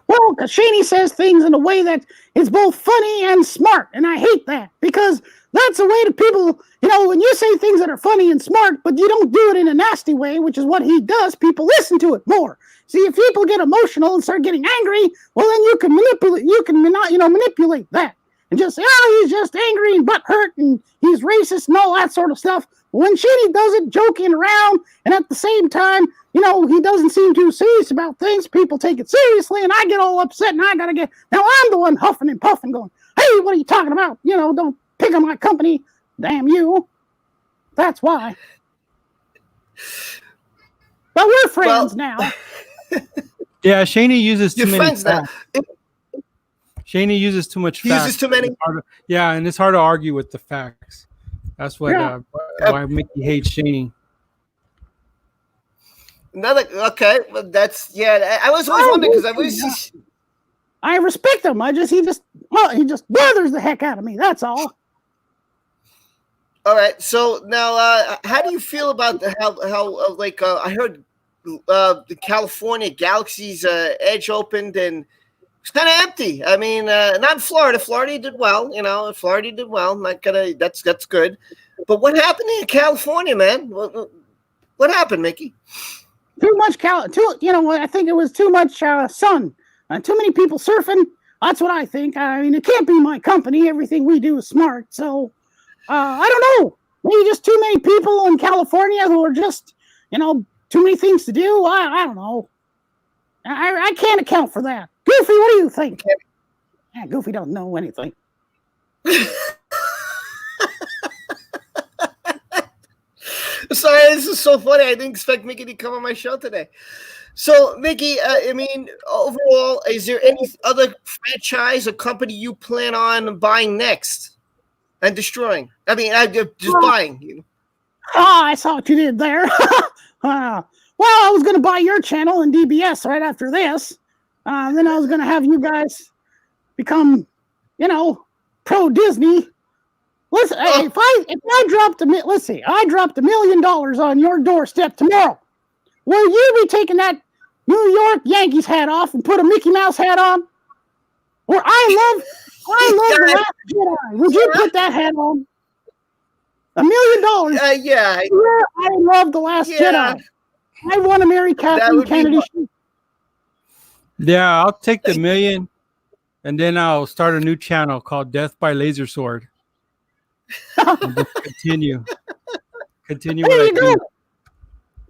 Well, because Shanie says things in a way that is both funny and smart, and I hate that because that's a way to people, when you say things that are funny and smart, but you don't do it in a nasty way, which is what he does, people listen to it more. See, if people get emotional and start getting angry, well, then you can manipulate that and just say, he's just angry and butthurt and he's racist and all that sort of stuff. When Shanie does it joking around and at the same time, he doesn't seem too serious about things, people take it seriously and I get all upset and now I'm the one huffing and puffing going, hey, what are you talking about? Don't pick on my company. Damn you. That's why. But we're friends now. Yeah, Shanie uses too many friends facts. Now. Shanie uses too much facts. He uses too many? And it's hard to argue with the facts. That's what why Mickey hates Shanie. Okay, well, that's I was always wondering because I respect him. He just bothers the heck out of me. That's all. All right. So now, how do you feel about how I heard the California Galaxy's Edge opened and it's kind of empty. I mean, not in Florida. Florida did well. Florida did well. Not gonna. That's good. But what happened in California, man? What happened, Mickey? Too much I think it was too much sun. Too many people surfing. That's what I think. I mean, it can't be my company. Everything we do is smart. So, I don't know. Maybe just too many people in California who are just, too many things to do. I don't know. I can't account for that. Goofy, what do you think? Yeah, Goofy doesn't know anything. Sorry, this is so funny. I didn't expect Mickey to come on my show today. So, Mickey, I mean, overall, is there any other franchise or company you plan on buying next and destroying? I mean, just buying. I saw what you did there. Well, I was going to buy your channel and DBS right after this. Then I was going to have you guys become, pro Disney. Listen, if I dropped I dropped $1 million on your doorstep tomorrow, will you be taking that New York Yankees hat off and put a Mickey Mouse hat on? Or I love The Last Jedi. Would you put that hat on? $1 million. Yeah. I love The Last Jedi. I want to marry Kathleen Kennedy. Yeah, I'll take the $1 million, and then I'll start a new channel called Death by Laser Sword. And just continue. Continue There what I you do. go.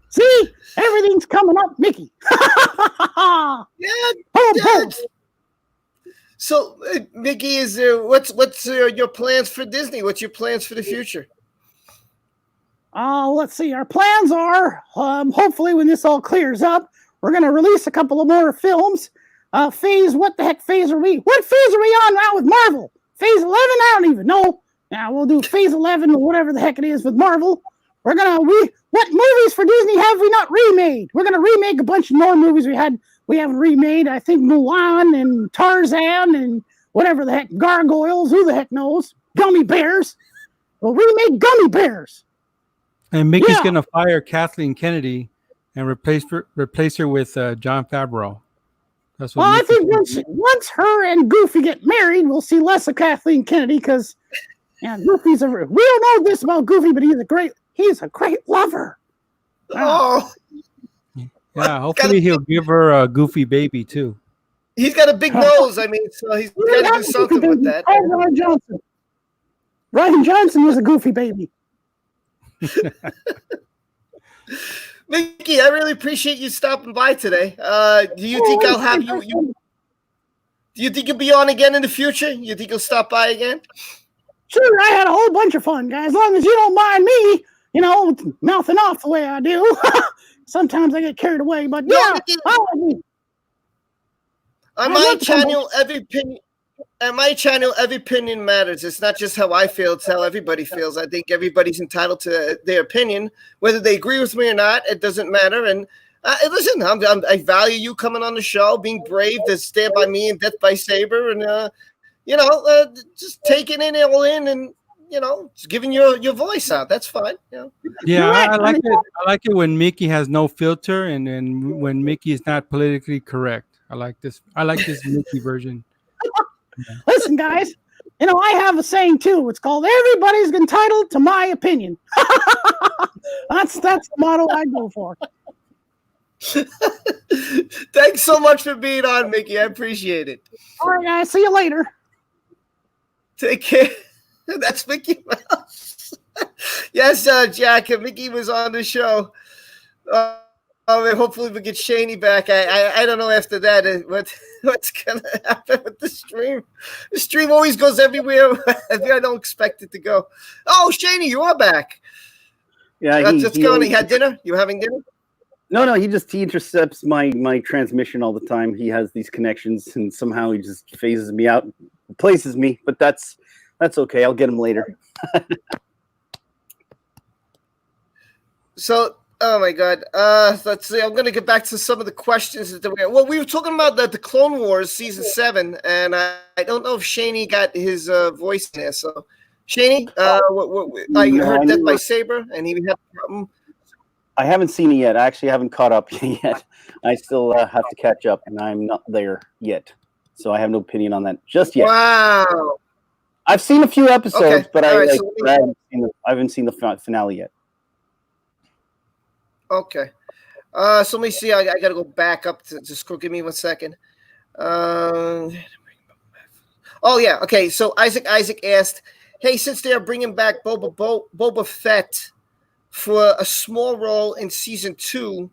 See, everything's coming up, Mickey. Yeah. So, Mickey, is there what's your plans for Disney? What's your plans for the future? Let's see. Our plans are, hopefully, when this all clears up, we're going to release a couple of more films. What the heck phase are we? What phase are we on now with Marvel? Phase 11? I don't even know. Now we'll do phase 11 or whatever the heck it is with Marvel. What movies for Disney have we not remade? We're going to remake a bunch of more movies we haven't remade. I think Mulan and Tarzan and whatever the heck, Gargoyles, who the heck knows? Gummy Bears. We'll remake Gummy Bears. And Mickey's going to fire Kathleen Kennedy and replace her with Jon Favreau. That's what I think once her and Goofy get married, we'll see less of Kathleen Kennedy because Goofy's we don't know this about Goofy, but he's a great lover. Oh. Yeah, hopefully he'll give her a Goofy baby too. He's got a big nose. I mean, so he's got to do something with that. Ryan Johnson was a Goofy baby. Mickey, I really appreciate you stopping by today. Do you think I'll have you? Do you think you'll be on again in the future? You think you'll stop by again? Sure, I had a whole bunch of fun, guys. As long as you don't mind me, mouthing off the way I do. Sometimes I get carried away, but on my channel, every opinion matters. It's not just how I feel; it's how everybody feels. I think everybody's entitled to their opinion, whether they agree with me or not. It doesn't matter. And listen, I value you coming on the show, being brave to stand by me and Death by Saber, and just taking it all in, and just giving your voice out. That's fine. Yeah, I like it. I like it when Mickey has no filter, and when Mickey is not politically correct. I like this Mickey version. Yeah. Listen, guys, I have a saying too. It's called "Everybody's entitled to my opinion." That's the motto I go for. Thanks so much for being on, Mickey. I appreciate it. All right, guys. See you later. Take care. That's Mickey Mouse. Yes, Jack. Mickey was on the show. Hopefully we get Shanie back. I don't know after that what's gonna happen with the stream. The stream always goes everywhere. I don't expect it to go. Oh, Shanie, you are back. Yeah, that's going. You had dinner? You having dinner? No. He intercepts my transmission all the time. He has these connections, and somehow he just phases me out, replaces me. But that's okay. I'll get him later. So. Oh my God! Let's see. I'm going to get back to some of the questions we were talking about the Clone Wars season 7, and I don't know if Shanie got his voice in there. So, Shanie, I heard Death by Saber, and he had a problem. I haven't seen it yet. I actually haven't caught up yet. I still have to catch up, and I'm not there yet, so I have no opinion on that just yet. Wow! I've seen a few episodes, okay. but I haven't seen the finale yet. Okay. So let me see. I got to go back up to just give me 1 second. Oh, yeah. Okay. So Isaac asked, hey, since they are bringing back Boba Fett for a small role in season 2,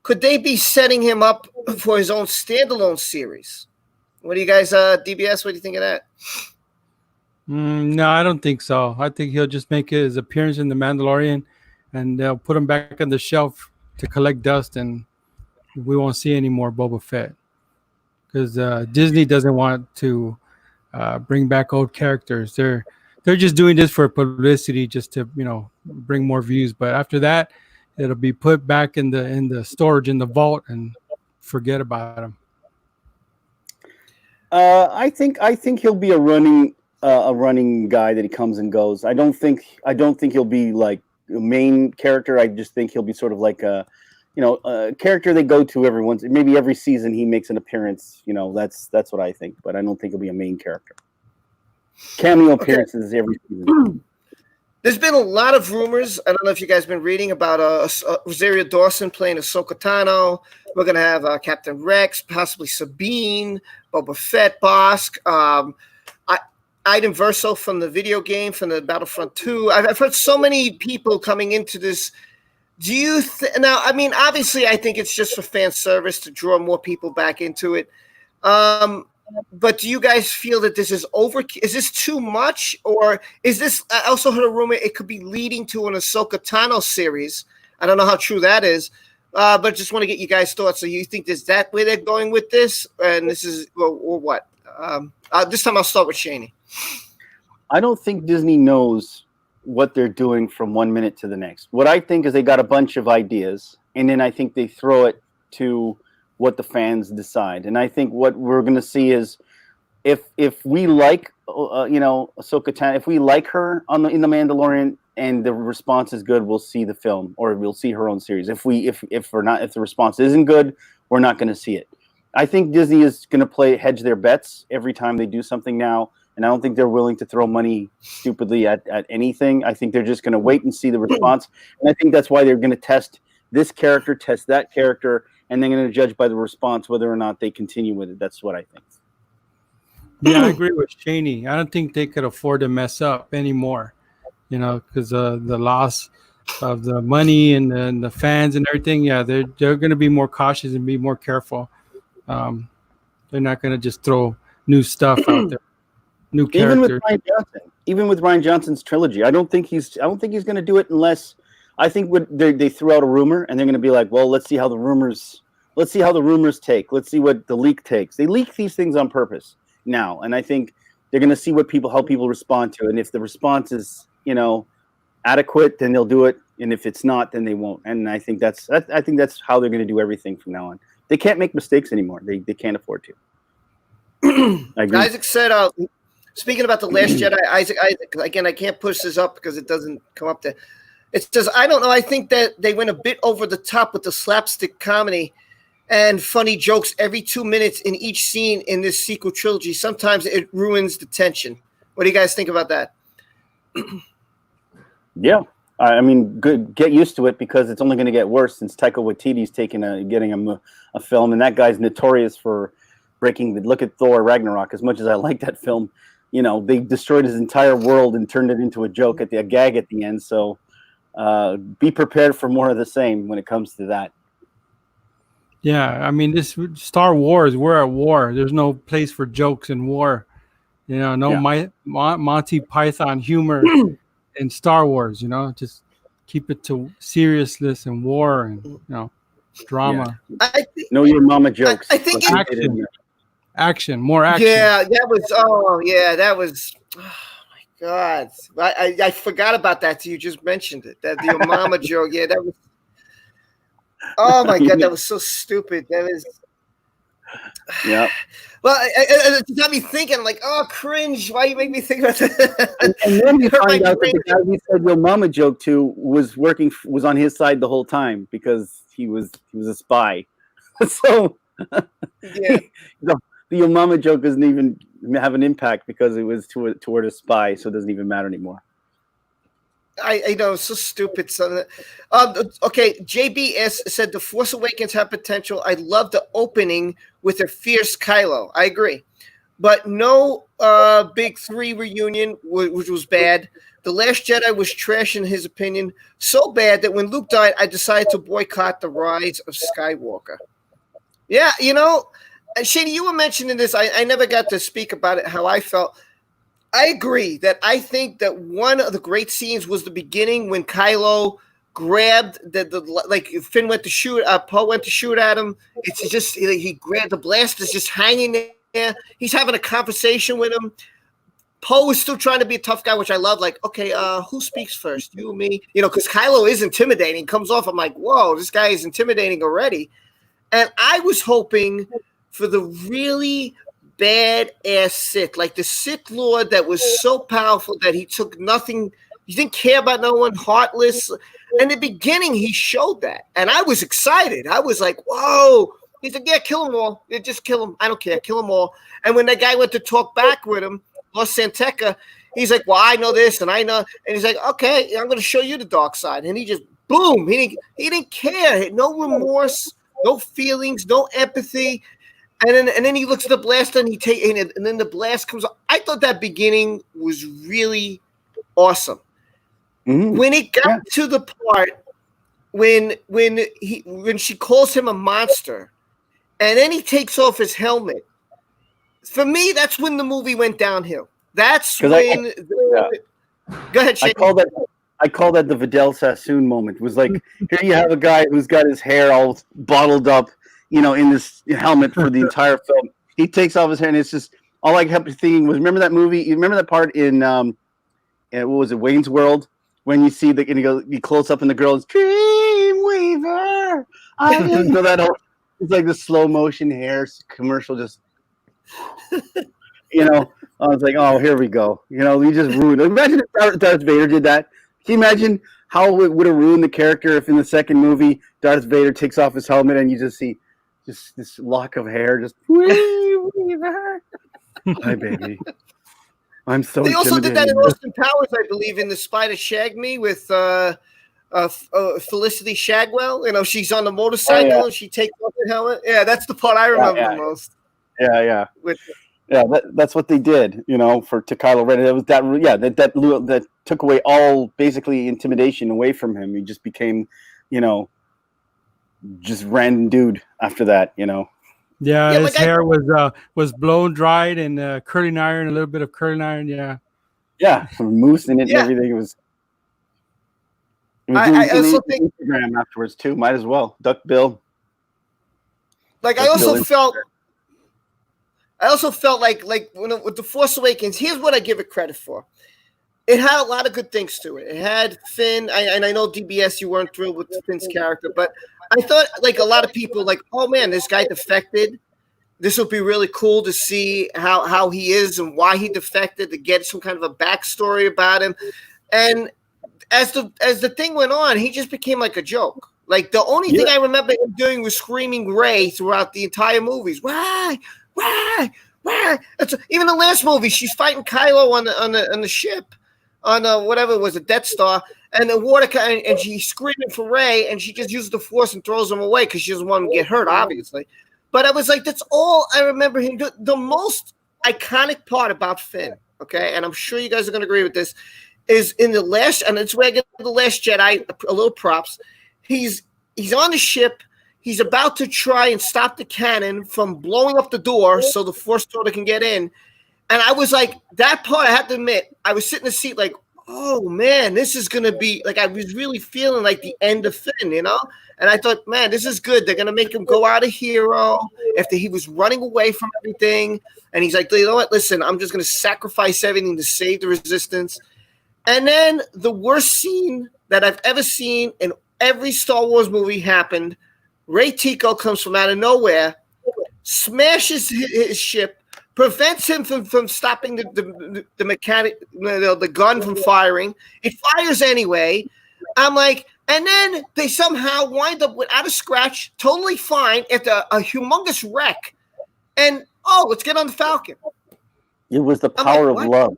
could they be setting him up for his own standalone series? What do you guys, DBS, what do you think of that? No, I don't think so. I think he'll just make his appearance in The Mandalorian, and they'll put him back on the shelf to collect dust, and we won't see any more Boba Fett because Disney doesn't want to bring back old characters. They're just doing this for publicity, just to bring more views. But after that, it'll be put back in the storage in the vault and forget about them. I think he'll be a running guy that he comes and goes. I don't think he'll be like a main character. I just think he'll be sort of like a character they go to every once, maybe every season he makes an appearance. That's what I think. But I don't think he'll be a main character. Cameo appearances every season. There's been a lot of rumors. I don't know if you guys have been reading about Rosario Dawson playing Ahsoka Tano. We're going to have Captain Rex, possibly Sabine, Boba Fett, Bosk. Iden Verso from the video game, from the Battlefront 2. I've heard so many people coming into this. Do you now? I mean, obviously, I think it's just for fan service to draw more people back into it. But do you guys feel that this is over? Is this too much, or is this? I also heard a rumor it could be leading to an Ahsoka Tano series. I don't know how true that is, but just want to get you guys' thoughts. So you think is that where they're going with this, and this is or what? This time I'll start with Shanie. I don't think Disney knows what they're doing from 1 minute to the next. What I think is they got a bunch of ideas, and then I think they throw it to what the fans decide. And I think what we're going to see is if we like Ahsoka Tano, if we like her in the Mandalorian and the response is good, we'll see the film or we'll see her own series. If the response isn't good, we're not going to see it. I think Disney is going to hedge their bets every time they do something now, and I don't think they're willing to throw money stupidly at anything. I think they're just going to wait and see the response, and I think that's why they're going to test this character, test that character, and they're going to judge by the response whether or not they continue with it. That's what I think. Yeah, I agree with Shanie. I don't think they could afford to mess up anymore, because the loss of the money and the fans and everything. Yeah, they're going to be more cautious and be more careful. They're not going to just throw new stuff out there, new characters. Even with Ryan Johnson's trilogy, I don't think he's going to do it unless I think they threw out a rumor and they're going to be like, well, let's see how the rumors take. Let's see what the leak takes. They leak these things on purpose now, and I think they're going to see how people respond to it. And if the response is adequate, then they'll do it, and if it's not, then they won't. And I think that's how they're going to do everything from now on. They can't make mistakes anymore. They can't afford to. I agree. Isaac said, speaking about The Last Jedi, Isaac, again, I can't push this up because it doesn't come up there. It says, I don't know. I think that they went a bit over the top with the slapstick comedy and funny jokes every 2 minutes in each scene in this sequel trilogy. Sometimes it ruins the tension. What do you guys think about that? Yeah. I mean, good. Get used to it because it's only going to get worse since Taika Waititi's getting a film, and that guy's notorious for breaking. Look at Thor Ragnarok. As much as I like that film, they destroyed his entire world and turned it into a joke a gag at the end. So be prepared for more of the same when it comes to that. Yeah, I mean, this Star Wars, we're at war. There's no place for jokes in war. Monty Python humor. In Star Wars, just keep it to seriousness and war and drama. Yeah. Know your mama jokes. I think action, more action. Yeah, that was. Oh my God, I forgot about that. You just mentioned it. That the mama joke. Yeah, that was. Oh my God, that was so stupid. That is. Yeah. Well, it got me thinking, like, oh, cringe. Why you make me think about that? And then you find out that the guy we said your mama joke to was on his side the whole time because he was a spy. So yeah. the your mama joke doesn't even have an impact because it was toward a spy, so it doesn't even matter anymore. I know, it's so stupid. Son. Okay, JBS said The Force Awakens have potential. I love the opening with a fierce Kylo. I agree. But no Big Three reunion, which was bad. The Last Jedi was trash in his opinion. So bad that when Luke died, I decided to boycott The Rise of Skywalker. Yeah, Shady, you were mentioning this. I never got to speak about it, how I felt. I agree that I think that one of the great scenes was the beginning when Kylo grabbed like Finn went to shoot, Poe went to shoot at him. It's just he grabbed the blaster's just hanging there. He's having a conversation with him. Poe is still trying to be a tough guy, which I love. Like, okay, who speaks first? You or me? Because Kylo is intimidating. Comes off, I'm like, whoa, this guy is intimidating already. And I was hoping for the really badass Sith, like the Sith Lord that was so powerful that he took nothing. He didn't care about no one, heartless. In the beginning, he showed that, and I was excited. I was like, "Whoa!" He's like, "Yeah, kill them all. Yeah, just kill them. I don't care. Kill them all." And when that guy went to talk back with him, Los Santeca, he's like, "Well, I know this, and I know," and he's like, "Okay, I'm going to show you the dark side." And he just boom. He didn't care. No remorse, no feelings, no empathy. And then he looks at the blast and and then the blast comes up. I thought that beginning was really awesome. Mm-hmm. When it got to the part when she calls him a monster, and then he takes off his helmet. For me, that's when the movie went downhill. That's when. Go ahead, Shane. I call that the Vidal Sassoon moment. It was like, here you have a guy who's got his hair all bottled up, in this helmet for the entire film. He takes off his hair, and it's just all I kept thinking was, remember that movie? You remember that part in what was it, Wayne's World, when you see he close up and the girl is Dreamweaver. It's like the slow motion hair commercial, just I was like, oh, here we go. We just ruined it. Imagine if Darth Vader did that. Can you imagine how it would have ruined the character if in the second movie Darth Vader takes off his helmet and you just see just this lock of hair just hi baby. I'm so They also did that in Austin Powers, I believe, in The Spider Shag Me with Felicity Shagwell. She's on the motorcycle and she takes off her helmet. Yeah, that's the part I remember the most. Yeah. That's what they did, for Kylo Ren. It was that took away all basically intimidation away from him. He just became, just random dude after that, Yeah, his hair was blown dried and curling iron, a little bit of curling iron. Yeah, mousse in it and everything. It was I also think Instagram afterwards too. Might as well Duck Bill. Like I also felt like when with The Force Awakens, here's what I give it credit for. It had a lot of good things to it. It had Finn, and I know DBS, you weren't thrilled with Finn's character, but I thought like a lot of people like, oh man, this guy defected. This would be really cool to see how he is and why he defected, to get some kind of a backstory about him. And as the thing went on, he just became like a joke. Like the only thing I remember him doing was screaming Rey throughout the entire movies. Why? Even the last movie, she's fighting Kylo on the ship, on whatever it was, a Death Star, and the water, and she's screaming for Rey, and she just uses the Force and throws him away because she doesn't want him to get hurt, obviously. But I was like, that's all I remember him doing. The most iconic part about Finn, okay, and I'm sure you guys are going to agree with this, is in the last, and it's where I get the Last Jedi a little props. He's on the ship. He's about to try and stop the cannon from blowing up the door so the Force Daughter can get in. And I was like, that part, I have to admit, I was sitting in the seat like, oh, man, this is going to be, like, I was really feeling like the end of Finn, And I thought, man, this is good. They're going to make him go out a hero after he was running away from everything. And he's like, you know what? Listen, I'm just going to sacrifice everything to save the Resistance. And then the worst scene that I've ever seen in every Star Wars movie happened. Ray Tico comes from out of nowhere, smashes his ship, prevents him from stopping the mechanic, the gun from firing. It fires anyway. I'm like, and then they somehow wind up without a scratch, totally fine after a humongous wreck. And let's get on the Falcon. It was the power of love.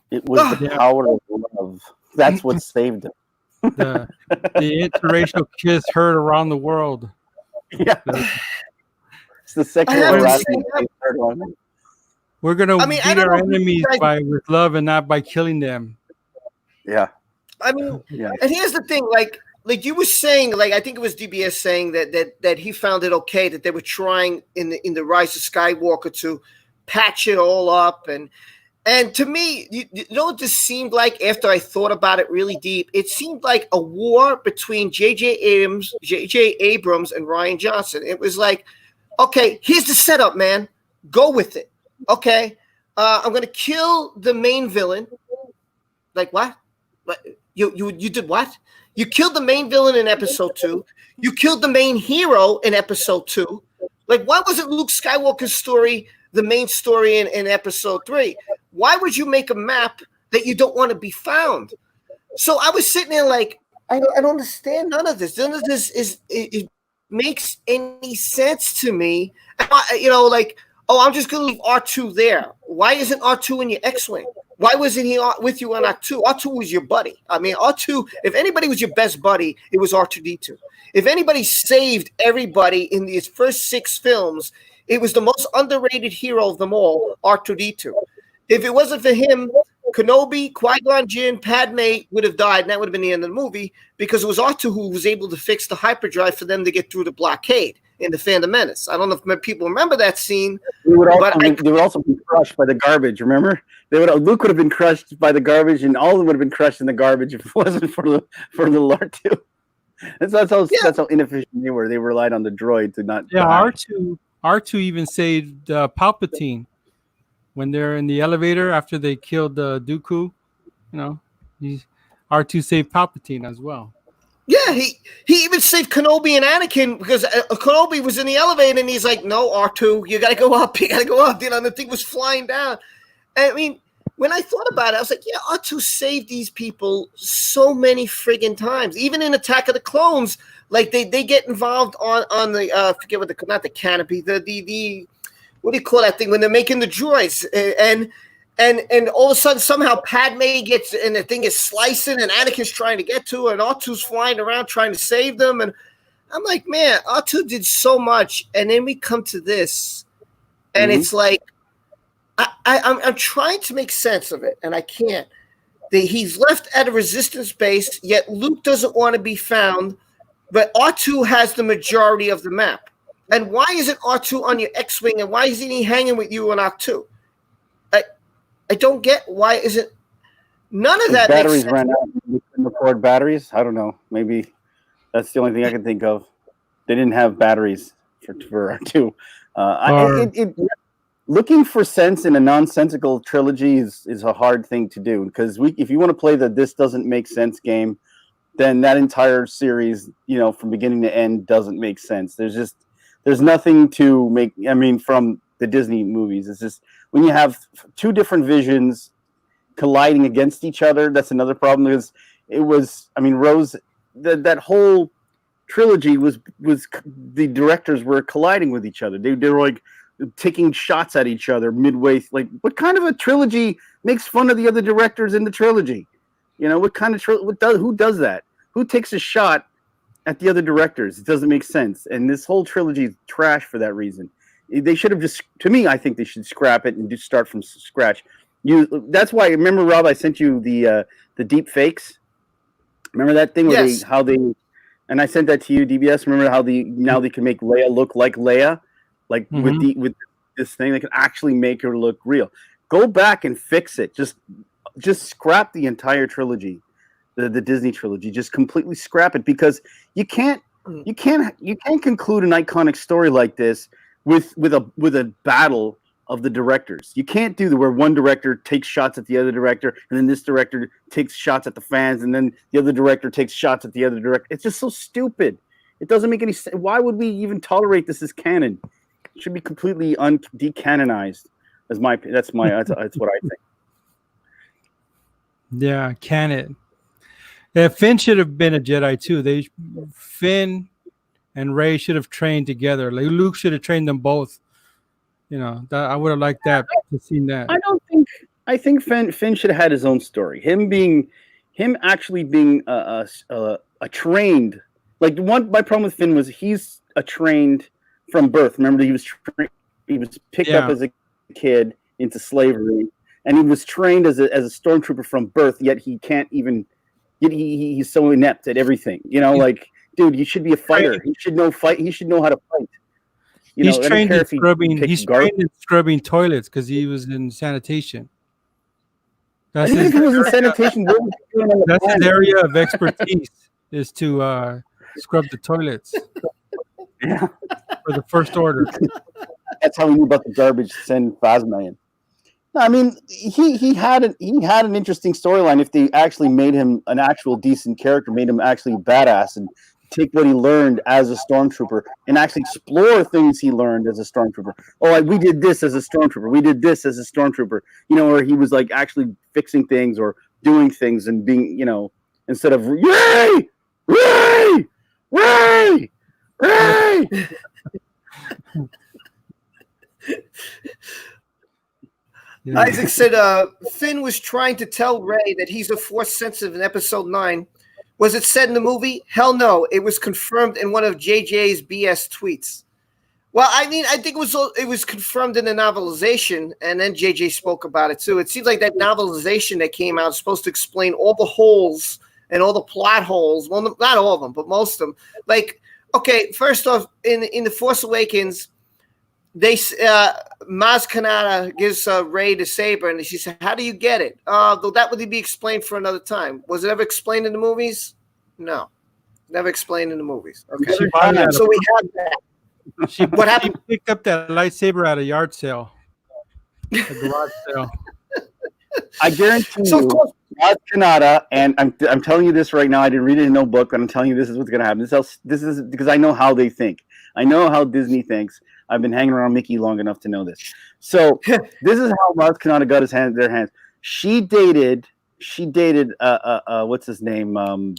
It was the power of love. That's what saved him. The interracial kiss heard around the world. Yeah. It's the sexual harassment. We're gonna beat our enemies with love and not by killing them. Yeah. I mean, and here's the thing, like you were saying, like I think it was DBS saying that he found it okay that they were trying in the Rise of Skywalker to patch it all up, and to me, you know what this seemed like after I thought about it really deep? It seemed like a war between J.J. Abrams and Rian Johnson. It was like, okay, here's the setup, man. Go with it. Okay, I'm going to kill the main villain. Like what? You did what? You killed the main villain in episode 2. You killed the main hero in episode 2. Like, why wasn't Luke Skywalker's story the main story in episode 3. Why would you make a map that you don't want to be found? So I was sitting there like, I don't understand none of this. None of this it makes any sense to me. Like, oh, I'm just going to leave R2 there. Why isn't R2 in your X-Wing? Why wasn't he with you on R2? R2 was your buddy. I mean, R2, if anybody was your best buddy, it was R2-D2. If anybody saved everybody in these first 6 films, it was the most underrated hero of them all, R2-D2. If it wasn't for him, Kenobi, Qui-Gon Jinn, Padme would have died, and that would have been the end of the movie, because it was R2 who was able to fix the hyperdrive for them to get through the blockade in The Phantom Menace. I don't know if people remember that scene. They would also be crushed by the garbage, remember? Luke would have been crushed by the garbage, and all of them would have been crushed in the garbage if it wasn't for the R2. That's how inefficient they were. They relied on the droid to not die. R2 even saved Palpatine. When they're in the elevator after they killed Dooku, R2 saved Palpatine as well. Yeah, he even saved Kenobi and Anakin, because Kenobi was in the elevator and he's like, "No, R2, you got to go up. You got to go up." And the thing was flying down. I mean, when I thought about it, I was like, "Yeah, R2 saved these people so many friggin' times. Even in Attack of the Clones, like they get involved on the forget what not the canopy, the what do you call that thing when they're making the droids, and all of a sudden somehow Padme gets, and the thing is slicing, and Anakin's trying to get to her, and R2's flying around trying to save them, and I'm like, man, R2 did so much, and then we come to this, and it's like I'm trying to make sense of it, and I can't. He's left at a resistance base, yet Luke doesn't want to be found, but R2 has the majority of the map. And why isn't R2 on your X-Wing, and why isn't he hanging with you on R2? I don't get why isn't none of that. Batteries ran out. We couldn't afford batteries. I don't know. Maybe that's the only thing I can think of. They didn't have batteries for R2. Looking for sense in a nonsensical trilogy is a hard thing to do, because if you want to play the this doesn't make sense game, then that entire series, from beginning to end, doesn't make sense. There's nothing to make. I mean, from the Disney movies, it's just when you have 2 different visions colliding against each other. That's another problem, because it was. I mean, Rose, that whole trilogy was the directors were colliding with each other. They were like taking shots at each other midway. Like, what kind of a trilogy makes fun of the other directors in the trilogy? What kind of who does that? Who takes a shot at the other directors? It doesn't make sense. And this whole trilogy is trash for that reason. They should have to me, I think they should scrap it and just start from scratch. That's why, remember, Rob, I sent you the deep fakes. Remember that thing where yes. And I sent that to you, DBS. Remember how now they can make Leia look like Leia, like with this thing, they can actually make her look real. Go back and fix it. Just scrap the entire trilogy, the Disney trilogy. Just completely scrap it, because you can't conclude an iconic story like this with a battle of the directors. You can't do where one director takes shots at the other director, and then this director takes shots at the fans, and then the other director takes shots at the other director. It's just so stupid. It doesn't make any sense. Why would we even tolerate this as canon? It should be completely decanonized. That's what I think. Yeah, canon. Yeah, Finn should have been a Jedi too. Finn and Rey should have trained together. Like Luke should have trained them both. I would have liked that to see that. I think Finn should have had his own story. Him actually being a trained. Like my problem with Finn was he's a trained from birth. Remember, he was picked up as a kid into slavery, and he was trained as a stormtrooper from birth. Yet he can't even. Yet he's so inept at everything. Like, dude, you should be a fighter. He should know fight. He should know how to fight. He's trained in scrubbing. He's trained in scrubbing toilets because he was in sanitation. That's his area of expertise is to scrub the toilets. Yeah. For the First Order. That's how we knew about the garbage to send Phasma in. I mean, he had an interesting storyline if they actually made him an actual decent character, made him actually badass, and take what he learned as a stormtrooper and actually explore things he learned as a stormtrooper. Oh, we did this as a stormtrooper. We did this as a stormtrooper. Where he was like actually fixing things or doing things and being, instead of Ray, Ray, Ray, Ray. Yeah. Isaac said Finn was trying to tell Ray that he's a force sensitive in episode 9. Was it said in the movie? Hell no. It was confirmed in one of JJ's BS tweets. Well, I mean, I think it was confirmed in the novelization, and then JJ spoke about it too. It seems like that novelization that came out is supposed to explain all the holes and all the plot holes. Well, not all of them, but most of them. Like, okay, first off, in The Force Awakens, Maz Kanata gives Rey the saber, and she said, "How do you get it?" Though that would be explained for another time. Was it ever explained in the movies? No, never explained in the movies. Okay, so we have that. What happened? She picked up that lightsaber at a yard sale, a garage sale. I guarantee you, Maz Kanata, and I'm telling you this right now. I didn't read it in no book, but I'm telling you this is what's going to happen. This is because I know how they think. I know how Disney thinks. I've been hanging around Mickey long enough to know this. So this is how Maz Kanata got their hands. She dated what's his name? What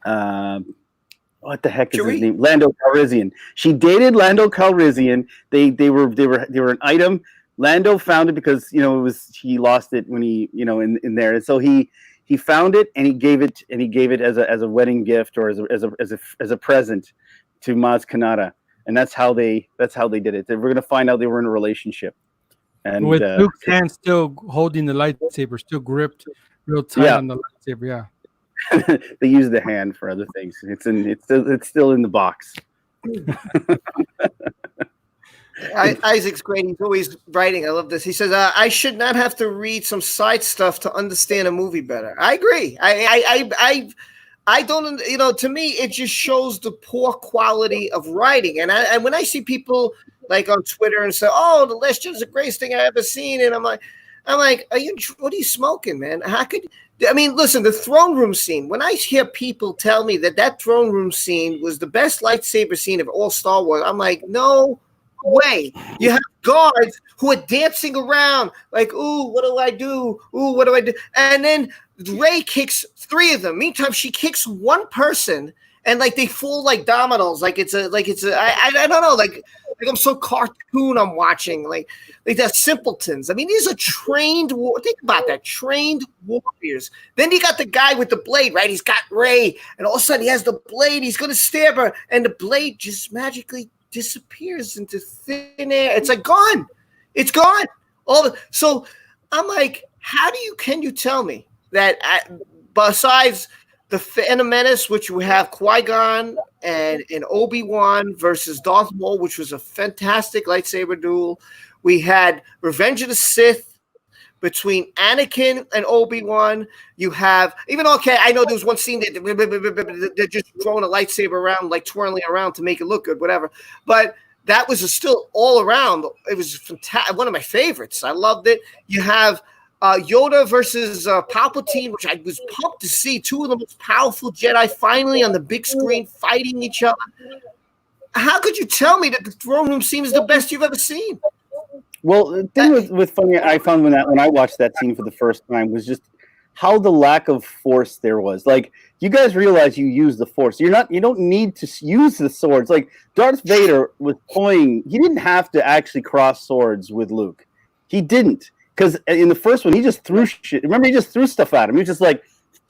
the heck is his name? Lando Calrissian. She dated Lando Calrissian. They were an item. Lando found it because he lost it when he in there, and so he found it and he gave it as a wedding gift or as a present to Maz Kanata. And that's how they did it. We're going to find out they were in a relationship. And with Luke's hand still holding the lightsaber, still gripped real tight on the lightsaber. Yeah. They use the hand for other things. It's still in the box. Isaac's great. He's always writing. I love this. He says, "I should not have to read some side stuff to understand a movie better." I agree. I don't, to me, it just shows the poor quality of writing. And when I see people like on Twitter and say, "Oh, The Last Jedi is the greatest thing I've ever seen," and I'm like, what are you smoking, man? Listen, the throne room scene, when I hear people tell me that throne room scene was the best lightsaber scene of all Star Wars, I'm like, no way. You have guards who are dancing around like, "Ooh, what do I do? Ooh, what do I do?" And then Rey kicks 3 of them. Meantime, she kicks one person, and like they fall like dominoes. Like it's a I don't know. Like I'm so cartoon. I'm watching like they're simpletons. I mean, these are trained. Think about that, trained warriors. Then you got the guy with the blade, right? He's got Rey, and all of a sudden he has the blade. He's gonna stab her, and the blade just magically disappears into thin air. It's like gone. It's gone. So I'm like, can you tell me that besides the Phantom Menace, which we have Qui-Gon and Obi-Wan versus Darth Maul, which was a fantastic lightsaber duel. We had Revenge of the Sith between Anakin and Obi-Wan. You have, I know there was one scene that they're just throwing a lightsaber around, like twirling around to make it look good, whatever. But that was still all around. It was fantastic. One of my favorites. I loved it. You have Yoda versus Palpatine, which I was pumped to see. 2 of the most powerful Jedi finally on the big screen fighting each other. How could you tell me that the throne room scene is the best you've ever seen? Well, the thing with funny, I found when I watched that scene for the first time was just how the lack of force there was. Like, you guys realize you use the force. You don't need to use the swords. Like Darth Vader was toying. He didn't have to actually cross swords with Luke. He didn't. Because in the first one, he just threw shit. Remember, he just threw stuff at him. He was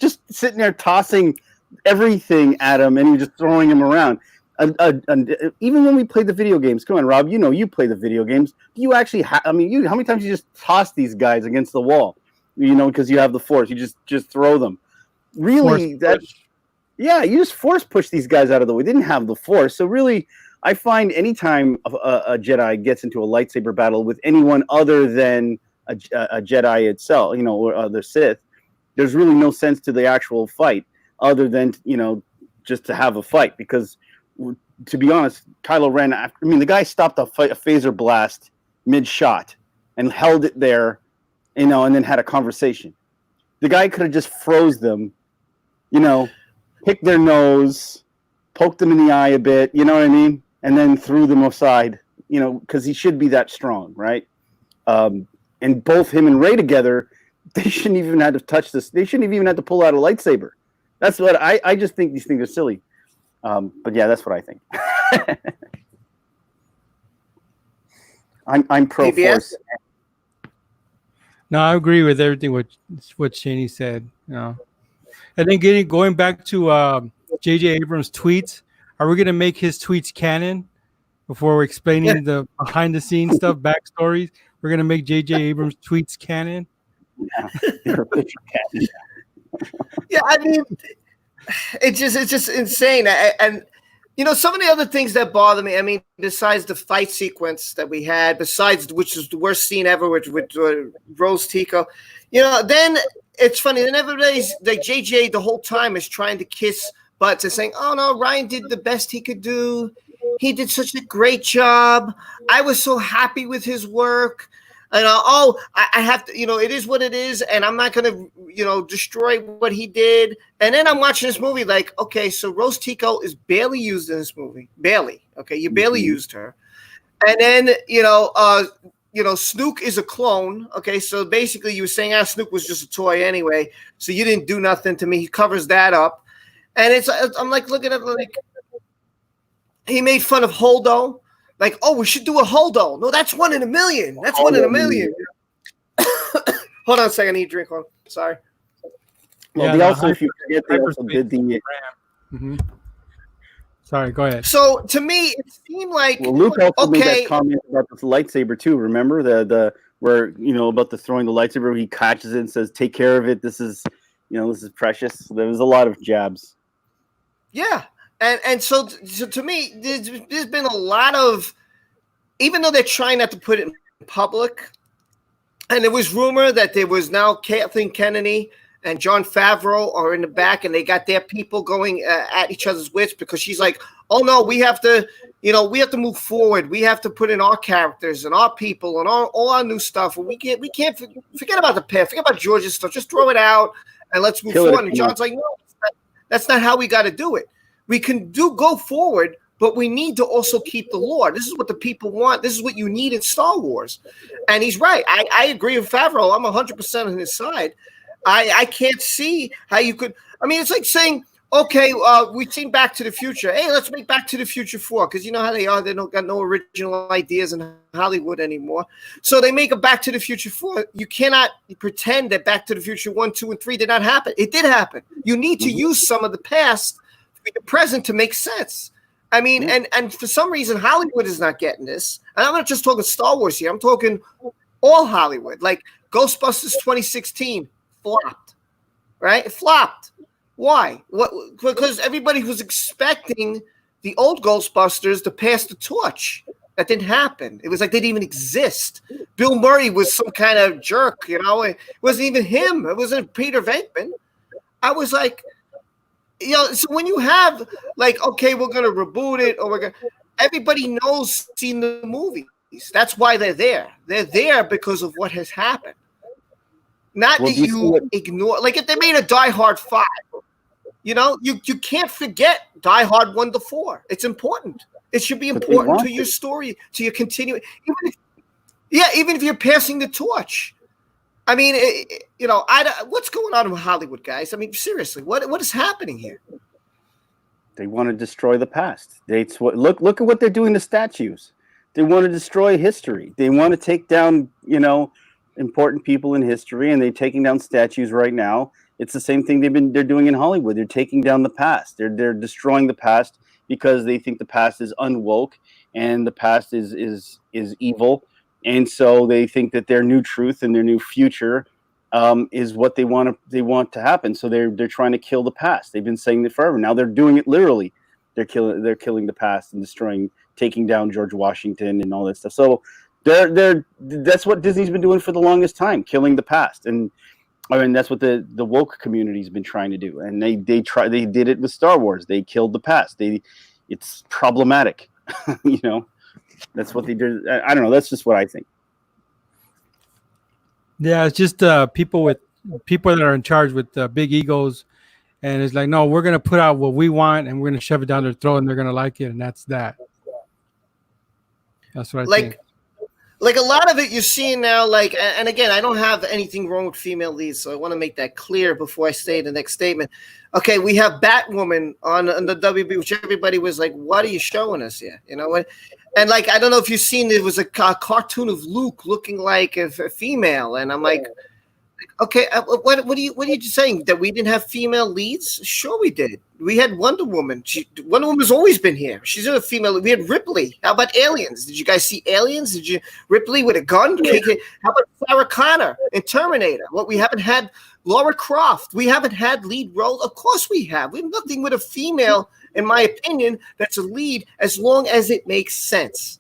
just sitting there tossing everything at him, and he was just throwing him around. Even when we played the video games, come on, Rob, you play the video games. You actually, how many times you just toss these guys against the wall? Because you have the force. You just throw them. Really, you just force push these guys out of the way. They didn't have the force, so really, I find anytime a Jedi gets into a lightsaber battle with anyone other than a Jedi itself, or other Sith, there's really no sense to the actual fight other than, just to have a fight. Because, to be honest, Kylo Ren, the guy stopped a phaser blast mid-shot and held it there, and then had a conversation. The guy could have just froze them, picked their nose, poked him in the eye a bit, you know what I mean, and then threw them aside, you know, because he should be that strong, right? And both him and Ray together, they shouldn't even have to touch this. They shouldn't have even had to pull out a lightsaber. That's what I just think these things are silly. But yeah, that's what I think. I'm pro Force. No, I agree with everything what Shanie said. You know, and then going back to J.J. Abrams' tweets, are we gonna make his tweets canon before we're explaining the behind the scenes stuff, backstories? We're gonna make J.J. Abrams' tweets canon. Yeah, I mean, it's just insane. And you know, some of the other things that bother me, I mean, besides the fight sequence that we had, besides which is the worst scene ever with Rose Tico, you know, then it's funny. Then everybody's like JJ the whole time is trying to kiss butts and saying, "Oh no, Ryan did the best he could do. He did such a great job. I was so happy with his work." And I have to, you know, it is what it is, and I'm not going to, you know, destroy what he did. And then I'm watching this movie like, okay, so Rose Tico is barely used in this movie, barely. Okay, you barely used her. And then, you know, Snook is a clone. Okay, so basically you were saying, Snook was just a toy anyway, so you didn't do nothing to me. He covers that up, and I'm like looking at like he made fun of Holdo. Like, oh, we should do a Holdo. No, that's 1 in a million. That's 1 in a million. Hold on a second. I need a drink. Hold on. Sorry. Well, yeah, also, if you forget, they also did the. Mm-hmm. Sorry, go ahead. So to me, it seemed like Luke also made that comment about the lightsaber too. Remember the where, you know, about the throwing the lightsaber, where he catches it and says, "Take care of it. This is, you know, this is precious." There was a lot of jabs. Yeah. And so to me, there's been a lot of, even though they're trying not to put it in public, and there was rumor that there was now Kathleen Kennedy and Jon Favreau are in the back, and they got their people going at each other's wits because she's like, oh no, we have to, you know, we have to move forward. We have to put in our characters and our people and all our new stuff. And we can't forget about the past, forget about George's stuff. Just throw it out and let's move forward. And John's like, no, that's not how we got to do it. We can go forward, but we need to also keep the lore. This is what the people want. This is what you need in Star Wars. And he's right. I agree with Favreau. I'm 100% on his side. I can't see how you could. I mean, it's like saying, okay, we've seen Back to the Future. Hey, let's make Back to the Future 4, because you know how they are. They don't got no original ideas in Hollywood anymore. So they make a Back to the Future 4. You cannot pretend that Back to the Future 1, 2, and 3 did not happen. It did happen. You need to use some of the past the present to make sense. I mean, and for some reason Hollywood is not getting this. And I'm not just talking Star Wars here. I'm talking all Hollywood. Like Ghostbusters 2016 flopped, right? It flopped. Why? What? Because everybody was expecting the old Ghostbusters to pass the torch. That didn't happen. It was like they didn't even exist. Bill Murray was some kind of jerk, you know. It wasn't even him. It wasn't Peter Venkman. I was like, you know, so when you have like, okay, we're going to reboot it, or everybody knows, seen the movies. That's why they're there. They're there because of what has happened. Not that you ignore, like if they made a Die Hard 5, you know, you can't forget Die Hard 1 to 4. It's important. It should be important to your story, to your continuing. Even if you're passing the torch. I mean, you know, what's going on in Hollywood, guys? I mean, seriously, what is happening here? They want to destroy the past. Look at what they're doing to statues. They want to destroy history. They want to take down, you know, important people in history, and they're taking down statues right now. It's the same thing they're doing in Hollywood. They're taking down the past. They're destroying the past because they think the past is unwoke and the past is evil. And so they think that their new truth and their new future is what they want to happen. So they're trying to kill the past. They've been saying it forever. Now they're doing it literally. They're killing the past and taking down George Washington and all that stuff. So that's what Disney's been doing for the longest time, killing the past. And I mean, that's what the woke community's been trying to do. And they did it with Star Wars. They killed the past. It's problematic, you know. That's what they did. I don't know. That's just what I think. Yeah, it's just people that are in charge with big egos and it's like, no, we're gonna put out what we want, and we're gonna shove it down their throat, and they're gonna like it, and that's that. That's what I think. Like a lot of it you're seeing now, like, and again, I don't have anything wrong with female leads, so I want to make that clear before I say the next statement. Okay, we have Batwoman on the WB, which everybody was like, what are you showing us here? You know what? And like, I don't know if you've seen, it was a cartoon of Luke looking like a female, and I'm like, okay, what are you saying? That we didn't have female leads? Sure, we did. We had Wonder Woman. Wonder Woman's always been here. She's a female. We had Ripley. How about Aliens? Did you guys see Aliens? Did you Ripley with a gun? Yeah. How about Sarah Connor in Terminator? What, we haven't had Laura Croft. We haven't had lead roles. Of course we have. We have nothing with a female, in my opinion, that's a lead, as long as it makes sense.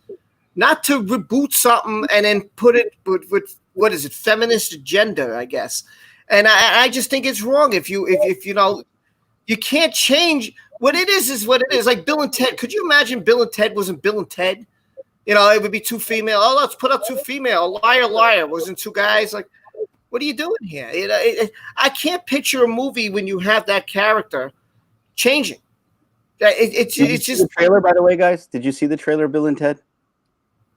Not to reboot something and then put it with what is it, feminist agenda, I guess. And I just think it's wrong if you know, you can't change what it is what it is. Like Bill and Ted. Could you imagine Bill and Ted wasn't Bill and Ted? You know, it would be two female. Oh, let's put up two female. Liar, liar. Wasn't two guys. Like, what are you doing here? I can't picture a movie when you have that character changing. It's just the trailer, by the way, guys. Did you see the trailer of Bill and Ted?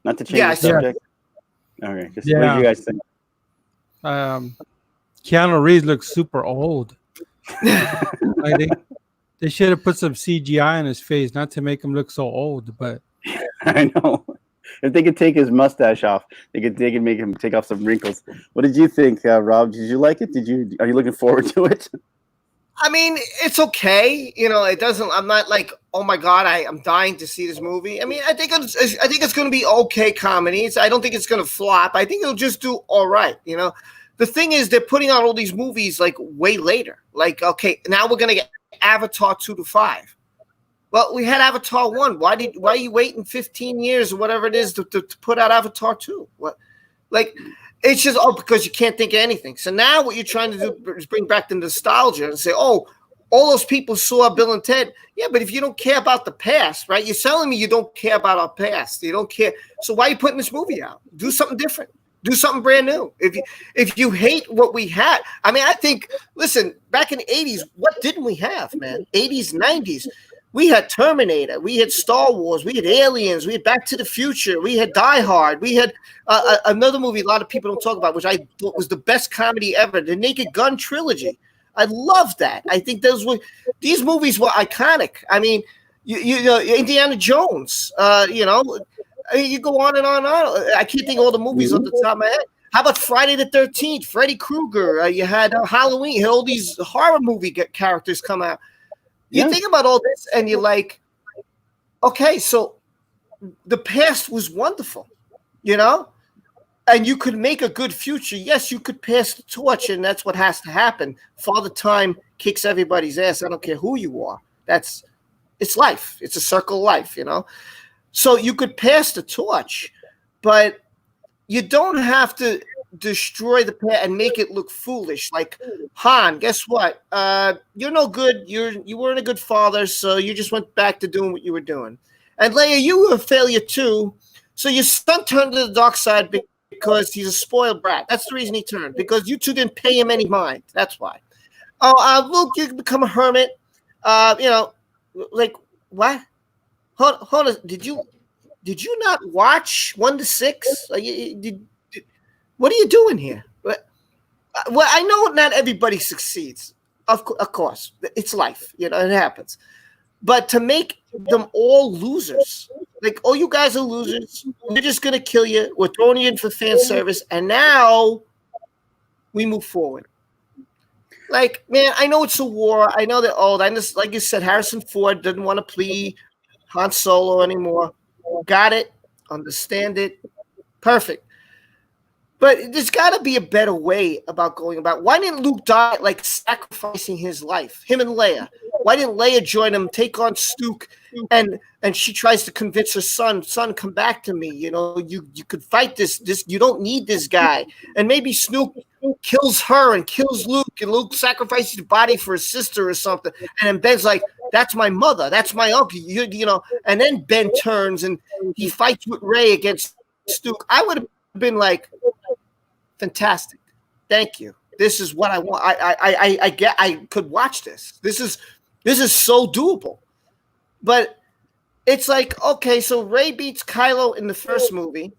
Not to change the subject. Okay, what do you guys think? Keanu Reeves looks super old. Like they should have put some CGI on his face, not to make him look so old. But I know, if they could take his mustache off, they could make him take off some wrinkles. What did you think, Rob? Did you like it? Are you looking forward to it? I mean, it's okay. You know, it doesn't. I'm not like, oh my god, I'm dying to see this movie. I mean, I think it's going to be okay comedy. I don't think it's going to flop. I think it'll just do all right. You know, the thing is, they're putting out all these movies like way later. Like, okay, now we're going to get Avatar 2 to 5. Well, we had Avatar 1. Why are you waiting 15 years or whatever it is to put out Avatar 2? What, like? It's just, because you can't think of anything. So now what you're trying to do is bring back the nostalgia and say, oh, all those people saw Bill and Ted. Yeah, but if you don't care about the past, right? You're telling me you don't care about our past. You don't care. So why are you putting this movie out? Do something different. Do something brand new. If you hate what we had, I mean, I think, listen, back in the 80s, what didn't we have, man? 80s, 90s. We had Terminator, we had Star Wars, we had Aliens, we had Back to the Future, we had Die Hard, we had another movie a lot of people don't talk about, which I thought was the best comedy ever, the Naked Gun trilogy. I love that. I think these movies were iconic. I mean, you know, Indiana Jones, you know, I mean, you go on and on and on. I can't think of all the movies off the top of my head. How about Friday the 13th, Freddy Krueger? You had Halloween, you had all these horror movie characters come out. You think about all this and you're like, okay, so the past was wonderful, you know, and you could make a good future. Yes, you could pass the torch, and that's what has to happen. Father Time kicks everybody's ass. I don't care who you are. It's life. It's a circle of life, you know. So you could pass the torch, but you don't have to destroy the past and make it look foolish. Like Han, guess what? You're no good. You weren't a good father, so you just went back to doing what you were doing. And Leia, you were a failure too. So your son turned to the dark side because he's a spoiled brat. That's the reason he turned, because you two didn't pay him any mind. That's why. Oh, Luke, you become a hermit. You know, like what? Hold on. Did you not watch 1 to 6? What are you doing here? Well, I know not everybody succeeds. Of course, it's life. You know, it happens. But to make them all losers, like, oh, you guys are losers. We're just going to kill you. We're throwing you in for fan service. And now we move forward. Like, man, I know it's a war. I know they're old. I just, like you said, Harrison Ford didn't want to play Han Solo anymore. Got it. Understand it. Perfect. But there's got to be a better way about going about. Why didn't Luke die like sacrificing his life? Him and Leia. Why didn't Leia join him, take on Snoke, and she tries to convince her son, come back to me. You know, you could fight this. You don't need this guy. And maybe Snoke kills her and kills Luke, and Luke sacrifices his body for his sister or something. And then Ben's like, that's my mother. That's my uncle. You know. And then Ben turns and he fights with Rey against Snoke. I would have been like, fantastic. Thank you. this is what I want. I could watch this. This is so doable. But it's like, okay, so Rey beats Kylo in the first movie,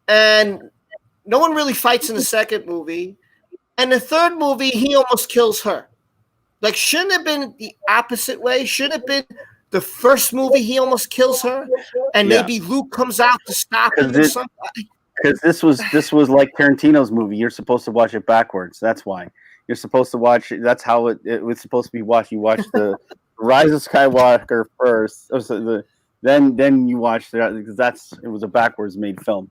and no one really fights in the second movie. And the third movie, he almost kills her. Like, shouldn't it have been the opposite way? Shouldn't it have been the first movie he almost kills her, and maybe Luke comes out to stop him or something? Because this was like Tarantino's movie. You're supposed to watch it backwards. That's why. You're supposed to watch it. That's how it was supposed to be watched. You watch the Rise of Skywalker first, then you watch that, because it was a backwards made film.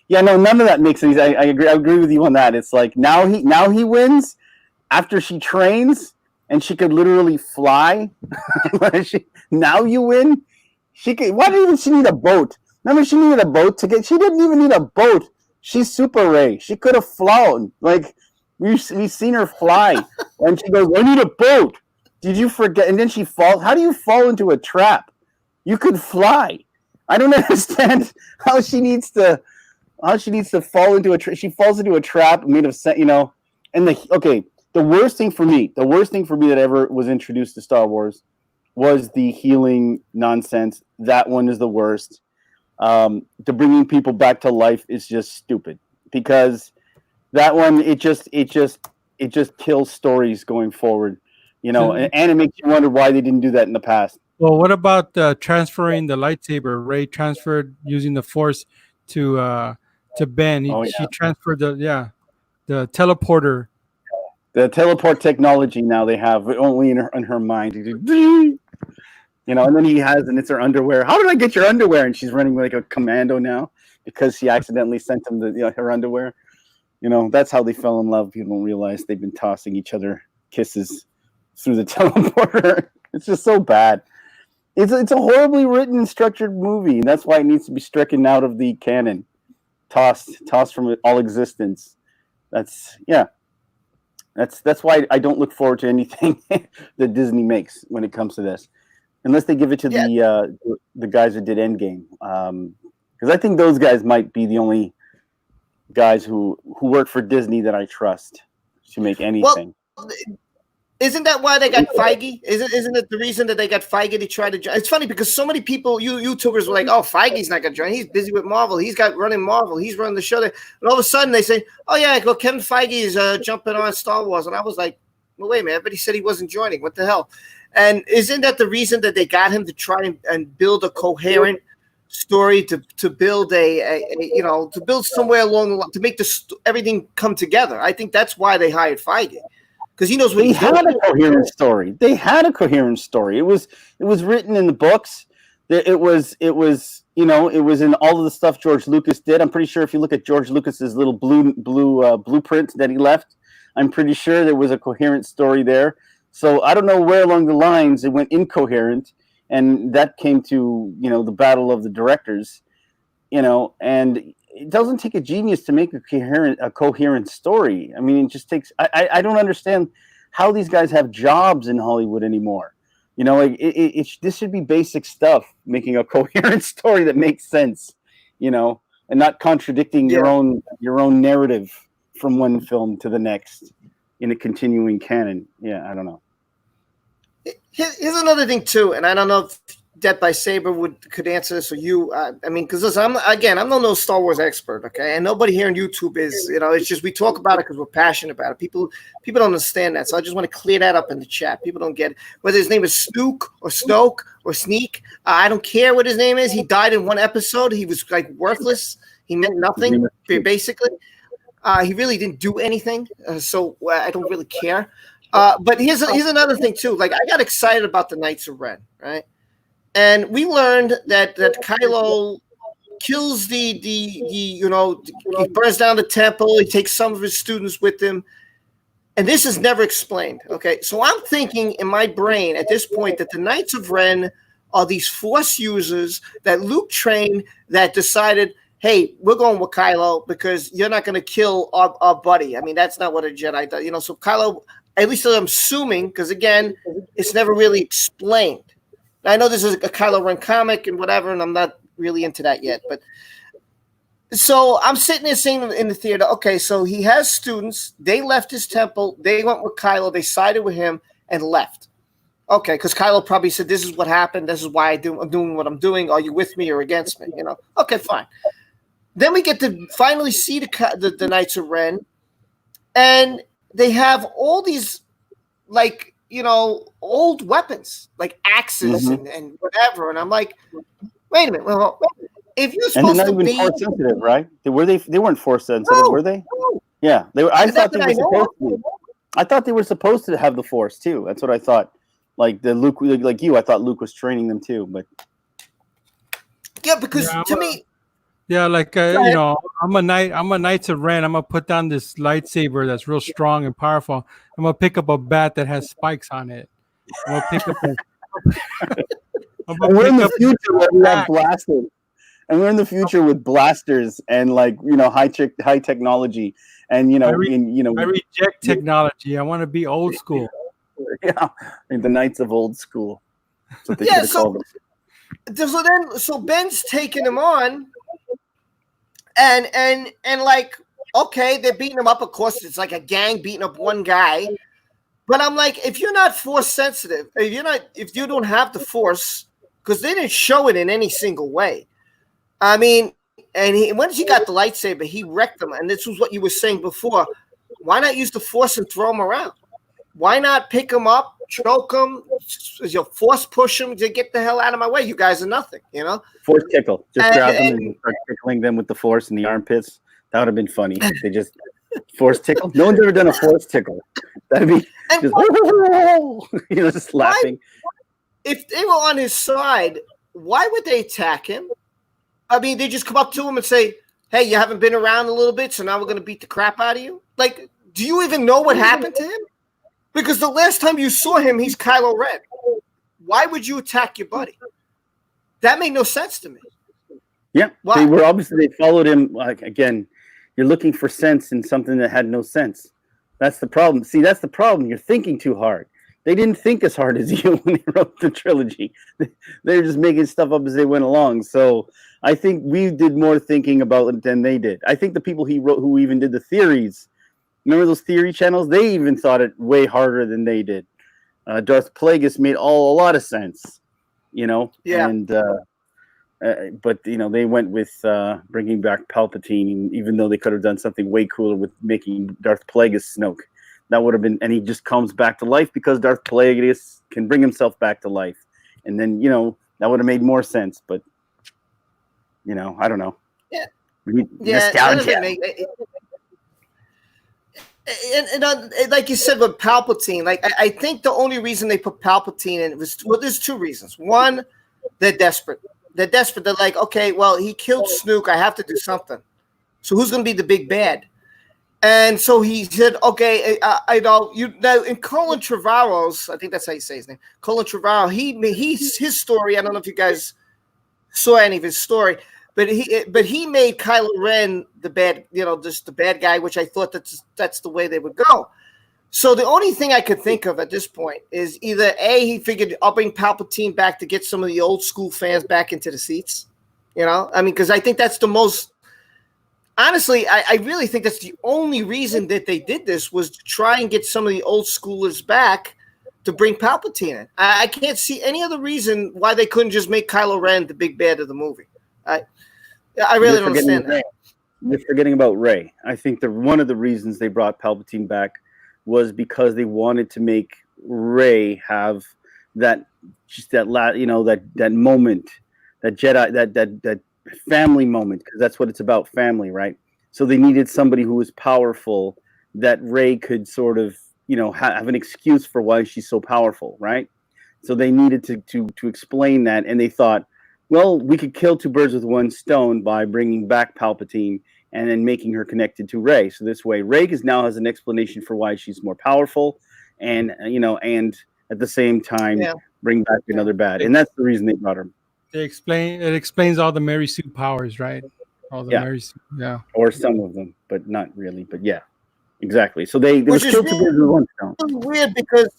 Yeah, no, none of that makes sense. I agree with you on that. It's like now he wins after she trains and she could literally fly. Now you win. Why didn't she need a boat? Remember, she needed a boat to get. She didn't even need a boat. She's Super Rey. She could have flown. Like we've seen her fly, and she goes, "I need a boat." Did you forget? And then she falls. How do you fall into a trap? You could fly. I don't understand how she needs to fall into a trap. She falls into a trap made of, and the worst thing for me that ever was introduced to Star Wars was the healing nonsense. That one is the worst. The bringing people back to life is just stupid, because that one, it just kills stories going forward, and it makes you wonder why they didn't do that in the past. Well, what about transferring the lightsaber? Rey transferred using the Force to Ben. She transferred the teleporter. The teleport technology now they have only in her mind. And then and it's her underwear. How did I get your underwear? And she's running like a commando now because she accidentally sent him her underwear. That's how they fell in love. People don't realize they've been tossing each other kisses through the teleporter. It's just so bad. It's a horribly written and structured movie, and that's why it needs to be stricken out of the canon, tossed from all existence. That's why I don't look forward to anything that Disney makes when it comes to this, unless they give it to the guys that did Endgame, because I think those guys might be the only guys who work for Disney that I trust to make anything. Well, isn't that why they got Feige? Isn't it the reason that they got Feige to try to join? It's funny because so many people, YouTubers were like, "Oh, Feige's not going to join. He's busy with Marvel. He's running Marvel. He's running the show." And all of a sudden they say, "Oh yeah, well, Kevin Feige is jumping on Star Wars." And I was like, "Well, wait a minute. Everybody said he wasn't joining. What the hell?" And isn't that the reason that they got him to try and build a coherent story to build to build somewhere along the line, to make everything come together? I think that's why they hired Feige. Because he knows what They had a coherent story. They had a coherent story. It was written in the books. It was in all of the stuff George Lucas did. I'm pretty sure if you look at George Lucas's little blue blueprint that he left, I'm pretty sure there was a coherent story there. So I don't know where along the lines it went incoherent, and that came to the battle of the directors, and it doesn't take a genius to make a coherent story. I mean, it just takes. I don't understand how these guys have jobs in Hollywood anymore. This should be basic stuff, making a coherent story that makes sense, and not contradicting your own narrative from one film to the next in a continuing canon. Yeah, I don't know. Here's another thing too, and I don't know if Death by Saber could answer this, or you. Because I'm no Star Wars expert, okay, and nobody here on YouTube is. It's just we talk about it because we're passionate about it. People don't understand that, so I just want to clear that up in the chat. People don't get it. Whether his name is Snook or Snoke or Sneak, I don't care what his name is. He died in one episode. He was like worthless. He meant nothing, basically. He really didn't do anything, so I don't really care. But here's another thing too. Like, I got excited about the Knights of Ren, right? And we learned that Kylo kills he burns down the temple. He takes some of his students with him, and this is never explained. Okay, so I'm thinking in my brain at this point that the Knights of Ren are these Force users that Luke trained that decided, hey, we're going with Kylo because you're not going to kill our buddy. I mean, that's not what a Jedi does, So Kylo, at least I'm assuming, because again, it's never really explained. I know this is a Kylo Ren comic and whatever, and I'm not really into that yet. But So I'm sitting there saying in the theater, okay, so he has students. They left his temple. They went with Kylo. They sided with him and left. Okay, because Kylo probably said, "This is what happened. This is why I'm doing what I'm doing. Are you with me or against me?" You know. Okay, fine. Then we get to finally see the Knights of Ren, and they have all these, like, you know, old weapons, like axes and whatever. And I'm like, wait a minute. Well, if you're And they're supposed not to even be force sensitive, right? Were they? They weren't force sensitive, No, were they? no. Yeah, they were. I Not thought that they I were know supposed of. to. I thought they were supposed to have the force too. That's what I thought. Like the Luke, like you, I thought Luke was training them too. But Yeah, because Yeah, to me, yeah, like go you ahead. know, I'm a knight. I'm a Knights of Ren. I'm gonna put down this lightsaber that's real strong and powerful. I'm gonna pick up a bat that has spikes on it. I'm gonna pick up a. I'm and gonna we're in pick the up future where a we have bat. blasters, and we're in the future with blasters and like high technology, and I, re- in I reject technology. I want to be old school. yeah, like the Knights of Old School. That's what they should Yeah, have called them. so Ben's taking him on, and like, okay, they're beating him up. Of course, it's like a gang beating up one guy. But I'm like, if you're not force sensitive, if you don't have the force, because they didn't show it in any single way. I mean, and once he got the lightsaber, he wrecked them. And this was what you were saying before. Why not use the force and throw him around? Why not pick him up, choke him, force push him to get the hell out of my way? You guys are nothing, you know? Force tickle. Just And- grab them and start tickling them with the force in the armpits. That would have been funny. They just force tickle. No one's ever done a force tickle. That'd be And just just laughing. if they were on his side, why would they attack him? I mean, they just come up to him and say, "Hey, you haven't been around a little bit, so now we're going to beat the crap out of you." Like, do you even know what happened to him? Because the last time you saw him, he's Kylo Ren. Why would you attack your buddy? That made no sense to me. Yeah, Why? they followed him. Like again, you're looking for sense in something that had no sense. That's the problem. See, that's the problem. You're thinking too hard. They didn't think as hard as you when they wrote the trilogy. They were just making stuff up as they went along. So I think we did more thinking about it than they did. I think the people who even did the theories, remember those theory channels? They even thought it way harder than they did. Darth Plagueis made a lot of sense, Yeah. And but they went with bringing back Palpatine, even though they could have done something way cooler with making Darth Plagueis Snoke. That would have been, and he just comes back to life because Darth Plagueis can bring himself back to life, and then that would have made more sense. But I don't know. Yeah. Nostalgia. And like you said with Palpatine, like I think the only reason they put Palpatine in was, well, there's two reasons. One, they're desperate. They're like, okay, well, he killed Snoke. I have to do something. So who's going to be the big bad? And so he said, okay, I know you now in Colin Trevorrow's, I think that's how you say his name. Colin Trevorrow. His story. I don't know if you guys saw any of his story, but he made Kylo Ren the bad, just the bad guy, which I thought that's the way they would go. So the only thing I could think of at this point is either A, he figured I'll bring Palpatine back to get some of the old school fans back into the seats. I mean, because I think that's the most. Honestly, I really think that's the only reason that they did this was to try and get some of the old schoolers back to bring Palpatine in. I can't see any other reason why they couldn't just make Kylo Ren the big bad of the movie. I really don't understand that. You're forgetting about Rey. I think one of the reasons they brought Palpatine back was because they wanted to make Rey have that moment, that Jedi, that family moment, because that's what it's about, family, right? So they needed somebody who was powerful that Rey could sort of have an excuse for why she's so powerful, right? So they needed to explain that, and they thought, well, we could kill two birds with one stone by bringing back Palpatine and then making her connected to Rey. So this way, Rey now has an explanation for why she's more powerful, and and at the same time bring back another bad, and that's the reason they brought her. It explains all the Mary Sue powers, right? All the Mary Sue, or some of them, but not really. But yeah, exactly. So they Which is killed two birds with one stone. Weird because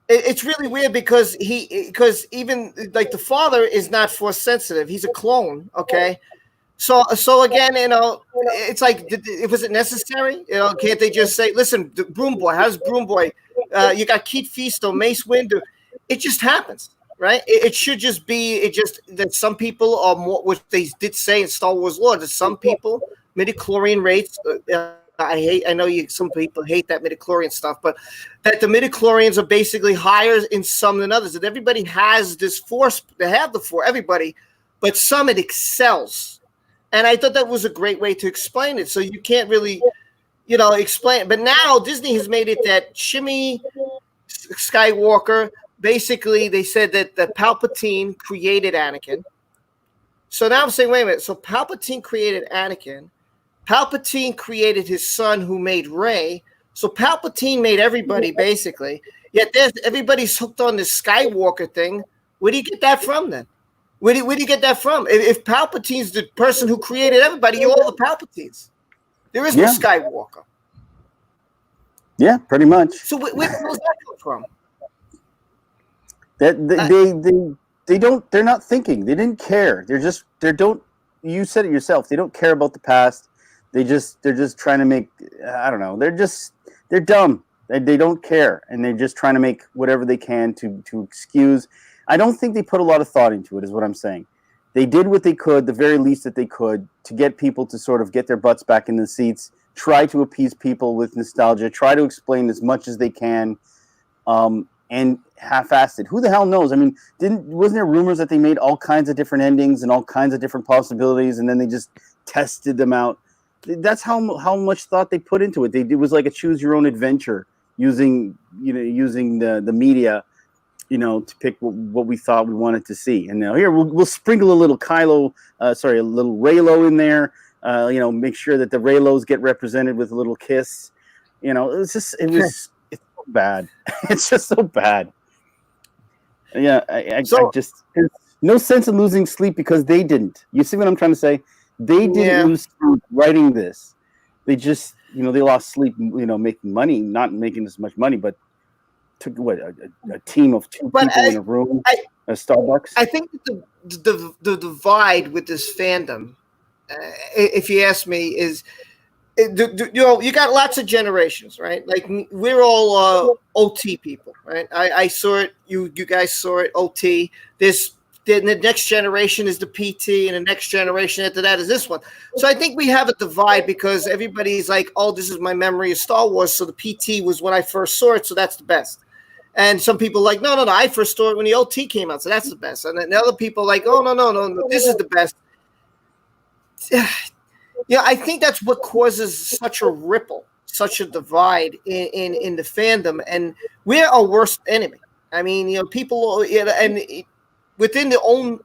it's really weird because even like the father is not force sensitive. He's a clone, okay. So again, it's like, was it necessary? Can't they just say, listen, the Broom Boy, how's Broom Boy? You got Keith Fisto, Mace Windu. It just happens, right? It should just be, that some people are more, which they did say in Star Wars lore, that some people, midichlorian rates, I know some people hate that midichlorian stuff, but that the midichlorians are basically higher in some than others. That everybody has this force, they have the force, everybody, but some it excels. And I thought that was a great way to explain it. So you can't really, explain it. But now Disney has made it that Shimmy Skywalker, basically they said that Palpatine created Anakin. So now I'm saying, wait a minute. So Palpatine created Anakin. Palpatine created his son who made Rey. So Palpatine made everybody basically. Yet everybody's hooked on this Skywalker thing. Where do you get that from then? Where do you get that from? If Palpatine's the person who created everybody, you're all the Palpatines. There is no Skywalker. Yeah, pretty much. So where does that come from? They're not thinking. They didn't care. You said it yourself. They don't care about the past. They're just trying to make, I don't know. They're dumb. They don't care. And they're just trying to make whatever they can to excuse. I don't think they put a lot of thought into it, is what I'm saying. They did what they could, the very least that they could, to get people to sort of get their butts back in the seats, try to appease people with nostalgia, try to explain as much as they can, and half-assed it. Who the hell knows? I mean, wasn't there rumors that they made all kinds of different endings and all kinds of different possibilities, and then they just tested them out? That's how much thought they put into it. It was like a choose-your-own-adventure using the media, to pick what we thought we wanted to see. And now here we'll sprinkle a little a little Reylo in there. Make sure that the Reylos get represented with a little kiss. It's so bad. It's just so bad. Yeah, I just there's no sense in losing sleep because they didn't. You see what I'm trying to say? They didn't lose sleep writing this. They just, they lost sleep, making money, not making as much money, but took a team of two people in a room at Starbucks. I think the divide with this fandom, if you ask me, is you got lots of generations, right? Like we're all OT people, right? I saw it. You guys saw it. OT. The next generation is the PT, and the next generation after that is this one. So I think we have a divide because everybody's like, oh, this is my memory of Star Wars. So the PT was when I first saw it, so that's the best. And some people like, no, I first saw it when the OT came out, so that's the best. And then the other people like, oh, no, this is the best. Yeah, I think that's what causes such a ripple, such a divide in the fandom, and we're our worst enemy. I mean, people, and within their own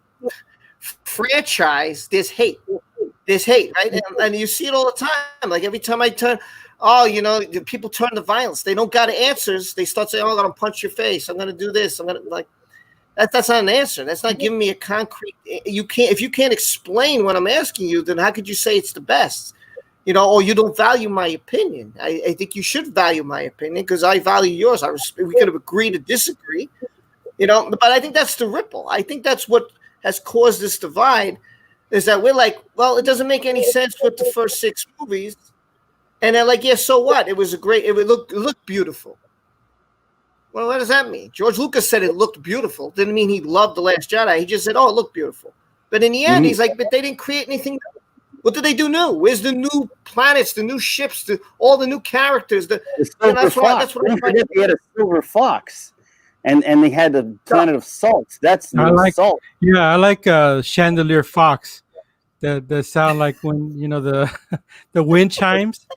franchise, there's hate, right? And you see it all the time. Like every time I turn. People turn to violence. They don't got answers. They start saying, "Oh, I'm gonna punch your face. I'm gonna do this. I'm gonna like." That's not an answer. That's not giving me a concrete. If you can't explain what I'm asking you, then how could you say it's the best? Or you don't value my opinion. I think you should value my opinion because I value yours. We could have agreed to disagree, But I think that's the ripple. I think that's what has caused this divide. Is that we're like, well, it doesn't make any sense with the first 6 movies. And they're like, yeah, so what? It looked beautiful. Well, what does that mean? George Lucas said it looked beautiful. Didn't mean he loved The Last Jedi. He just said, oh, it looked beautiful. But in the end, he's like, but they didn't create anything new. What did they do new? Where's the new planets, the new ships, all the new characters? The Silver Fox. Don't forget they had a Silver Fox. And they had the planet of salt. That's salt. Yeah, I like Chandelier Fox. That sound like when, the wind chimes.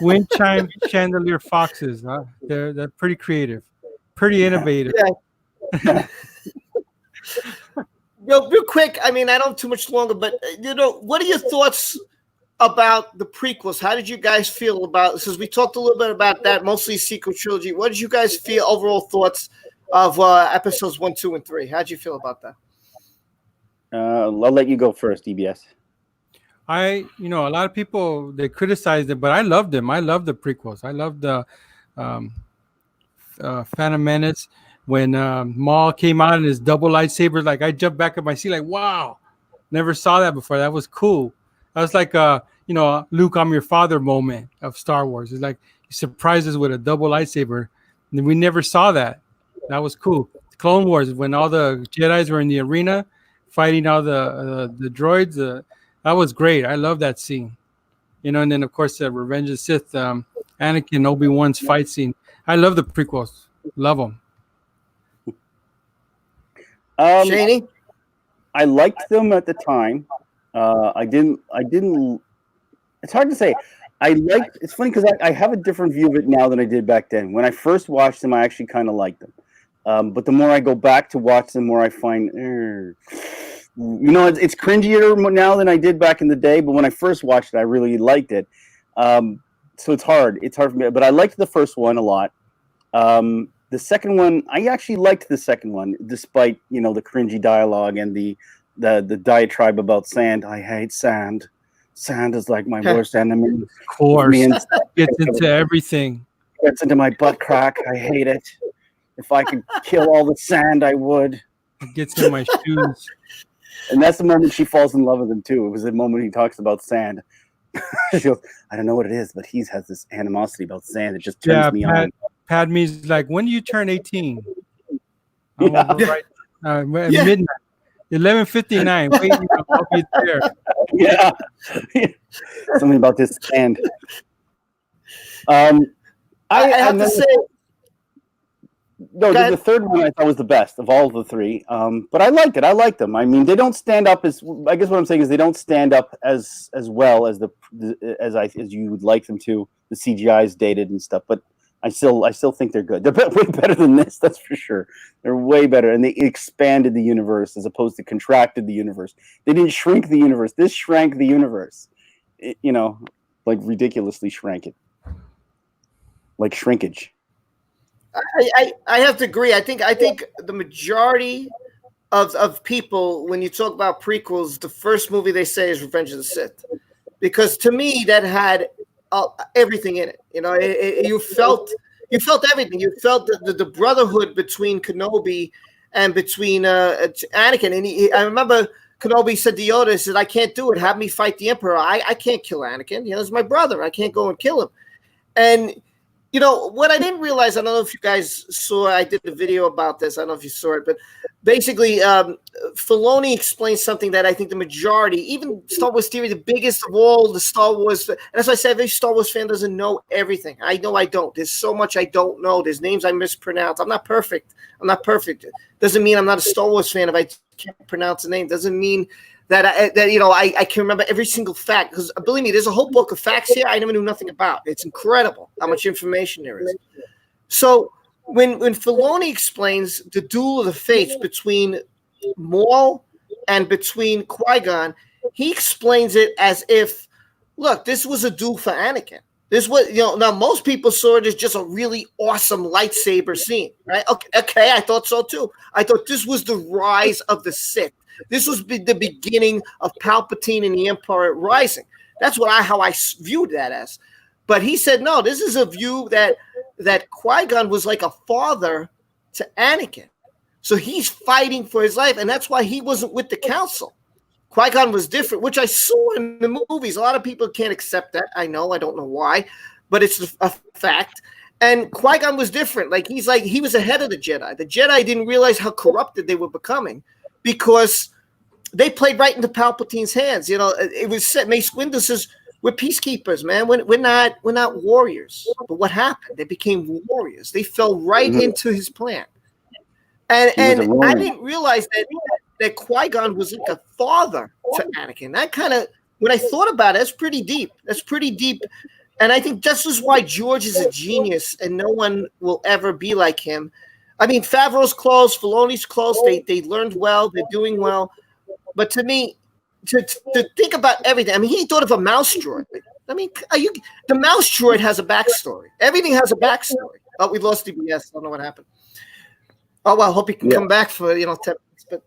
Wind chime chandelier foxes. Huh? They're pretty creative, pretty innovative. Yeah. Real quick. I mean, I don't have too much longer, but what are your thoughts about the prequels? How did you guys feel about? Since we talked a little bit about that, mostly sequel trilogy. What did you guys feel? Overall thoughts of episodes 1, 2, and 3. How did you feel about that? I'll let you go first, DBS. A lot of people, they criticized it, but I loved them. I love the prequels. I love the Phantom Menace when Maul came out in his double lightsaber. Like I jumped back in my seat, like wow, Never saw that before. That was cool. That was like Luke, I'm your father moment of Star Wars. It's like he surprised us with a double lightsaber. And we never saw that. That was cool. Clone Wars, when all the Jedis were in the arena fighting all the droids, that was great. I love that scene. And then of course Revenge of the Sith, Anakin Obi-Wan's fight scene. I love the prequels. Love them. Shanie? I liked them at the time. I didn't. It's hard to say. It's funny because I have a different view of it now than I did back then. When I first watched them, I actually kind of liked them. But the more I go back to watch them, the more I find, it's cringier now than I did back in the day. But when I first watched it, I really liked it. So it's hard. It's hard for me. But I liked the first one a lot. The second one, I actually liked the second one, despite the cringy dialogue and the diatribe about sand. I hate sand. Sand is like my worst enemy. Of course, gets into everything. Gets into my butt crack. I hate it. If I could kill all the sand, I would. It gets in my shoes. And that's the moment she falls in love with him too. It was the moment he talks about sand. She goes, I don't know what it is, but he has this animosity about sand. It just turns me on. Padme's like, when do you turn 18? Yeah. Midnight, 11:59. Wait, I'll be there. Yeah. Something about this sand. I have to say. No, the third one I thought was the best of all of the three. But I liked it. I liked them. I mean, they don't stand up as. I guess what I'm saying is they don't stand up as well as as you would like them to. The CGI is dated and stuff, but I still think they're good. They're way better than this, that's for sure. They're way better, and they expanded the universe as opposed to contracted the universe. They didn't shrink the universe. This shrank the universe. Like ridiculously shrank it, like shrinkage. I have to agree. I think the majority of people, when you talk about prequels, the first movie they say is Revenge of the Sith, because to me that had everything in it. You felt everything. You felt the brotherhood between Kenobi and between Anakin. And I remember Kenobi said to Yoda, he said, "I can't do it. Have me fight the Emperor. I can't kill Anakin. He's my brother. I can't go and kill him." And what I didn't realize, I don't know if you guys saw, I did a video about this. I don't know if you saw it, but basically, Filoni explains something that I think the majority, even Star Wars Theory, the biggest of all the Star Wars, and as I said, every Star Wars fan doesn't know everything. I know I don't. There's so much I don't know. There's names I mispronounce. I'm not perfect. Doesn't mean I'm not a Star Wars fan if I can't pronounce a name. Doesn't mean that I can remember every single fact, because believe me, there's a whole book of facts here I never knew nothing about. It's incredible how much information there is. So when Filoni explains the duel of the fates between Maul and between Qui-Gon, he explains it as if, look, this was a duel for Anakin. This was, now most people saw it as just a really awesome lightsaber scene, right? Okay, I thought so too. I thought this was the rise of the Sith. This was the beginning of Palpatine and the Empire rising. That's how I viewed that as. But he said, no, this is a view that Qui-Gon was like a father to Anakin. So he's fighting for his life, and that's why he wasn't with the council. Qui-Gon was different, which I saw in the movies. A lot of people can't accept that. I don't know why, but it's a fact. And Qui-Gon was different. He was ahead of the Jedi. The Jedi didn't realize how corrupted they were becoming, because they played right into Palpatine's hands. It was set. Mace Windu says, "We're peacekeepers, man. We're not warriors." But what happened? They became warriors. They fell right into his plan. And I didn't realize that Qui-Gon was like a father to Anakin. That kind of, when I thought about it, that's pretty deep. And I think this is why George is a genius, and no one will ever be like him. I mean, Favreau's close, Filoni's close. They learned well. They're doing well. But to me, to think about everything, I mean, he thought of a mouse droid. I mean, the mouse droid has a backstory. Everything has a backstory. Oh, we lost DBS. I don't know what happened. Oh, well, I hope he can come back for 10 minutes. But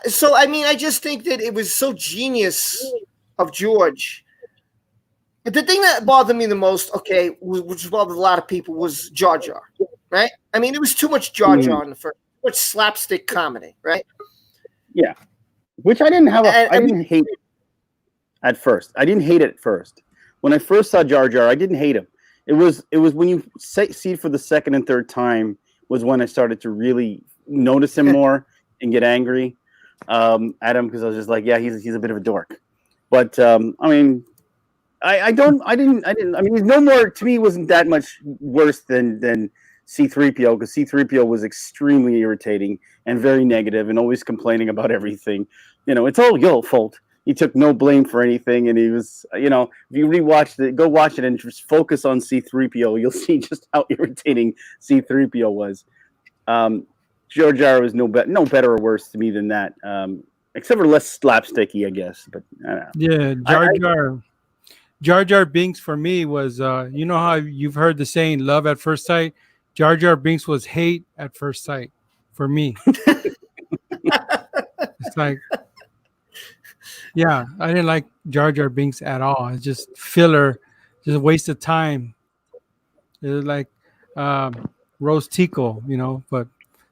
so, I mean, I just think that it was so genius of George. But the thing that bothered me the most, which bothered a lot of people, was Jar Jar, right? I mean, it was too much Jar Jar in the first, too much slapstick comedy, right? Yeah. which I didn't have. And I didn't hate it at first. I didn't hate it at first. When I first saw Jar Jar, I didn't hate him. It was when you see it for the second and third time was when I started to really notice him more and get angry at him, because I was just like, yeah, he's a bit of a dork. But I mean, I mean, he's no more, to me, he wasn't that much worse than C-3PO, because C-3PO was extremely irritating and very negative and always complaining about everything. You know, it's all your fault. He took no blame for anything, and he was, you know, if you rewatch it, go watch it and just focus on C-3PO, you'll see just how irritating C-3PO was. Jar Jar was no better or worse to me than that, except for less slapsticky, I guess. But I don't know. Yeah, Jar Jar Binks for me was, you know how you've heard the saying "love at first sight." Jar Jar Binks was hate at first sight for me. It's like, yeah, I didn't like Jar Jar Binks at all. It's just filler, just a waste of time. It was like Rose Tico, you know, but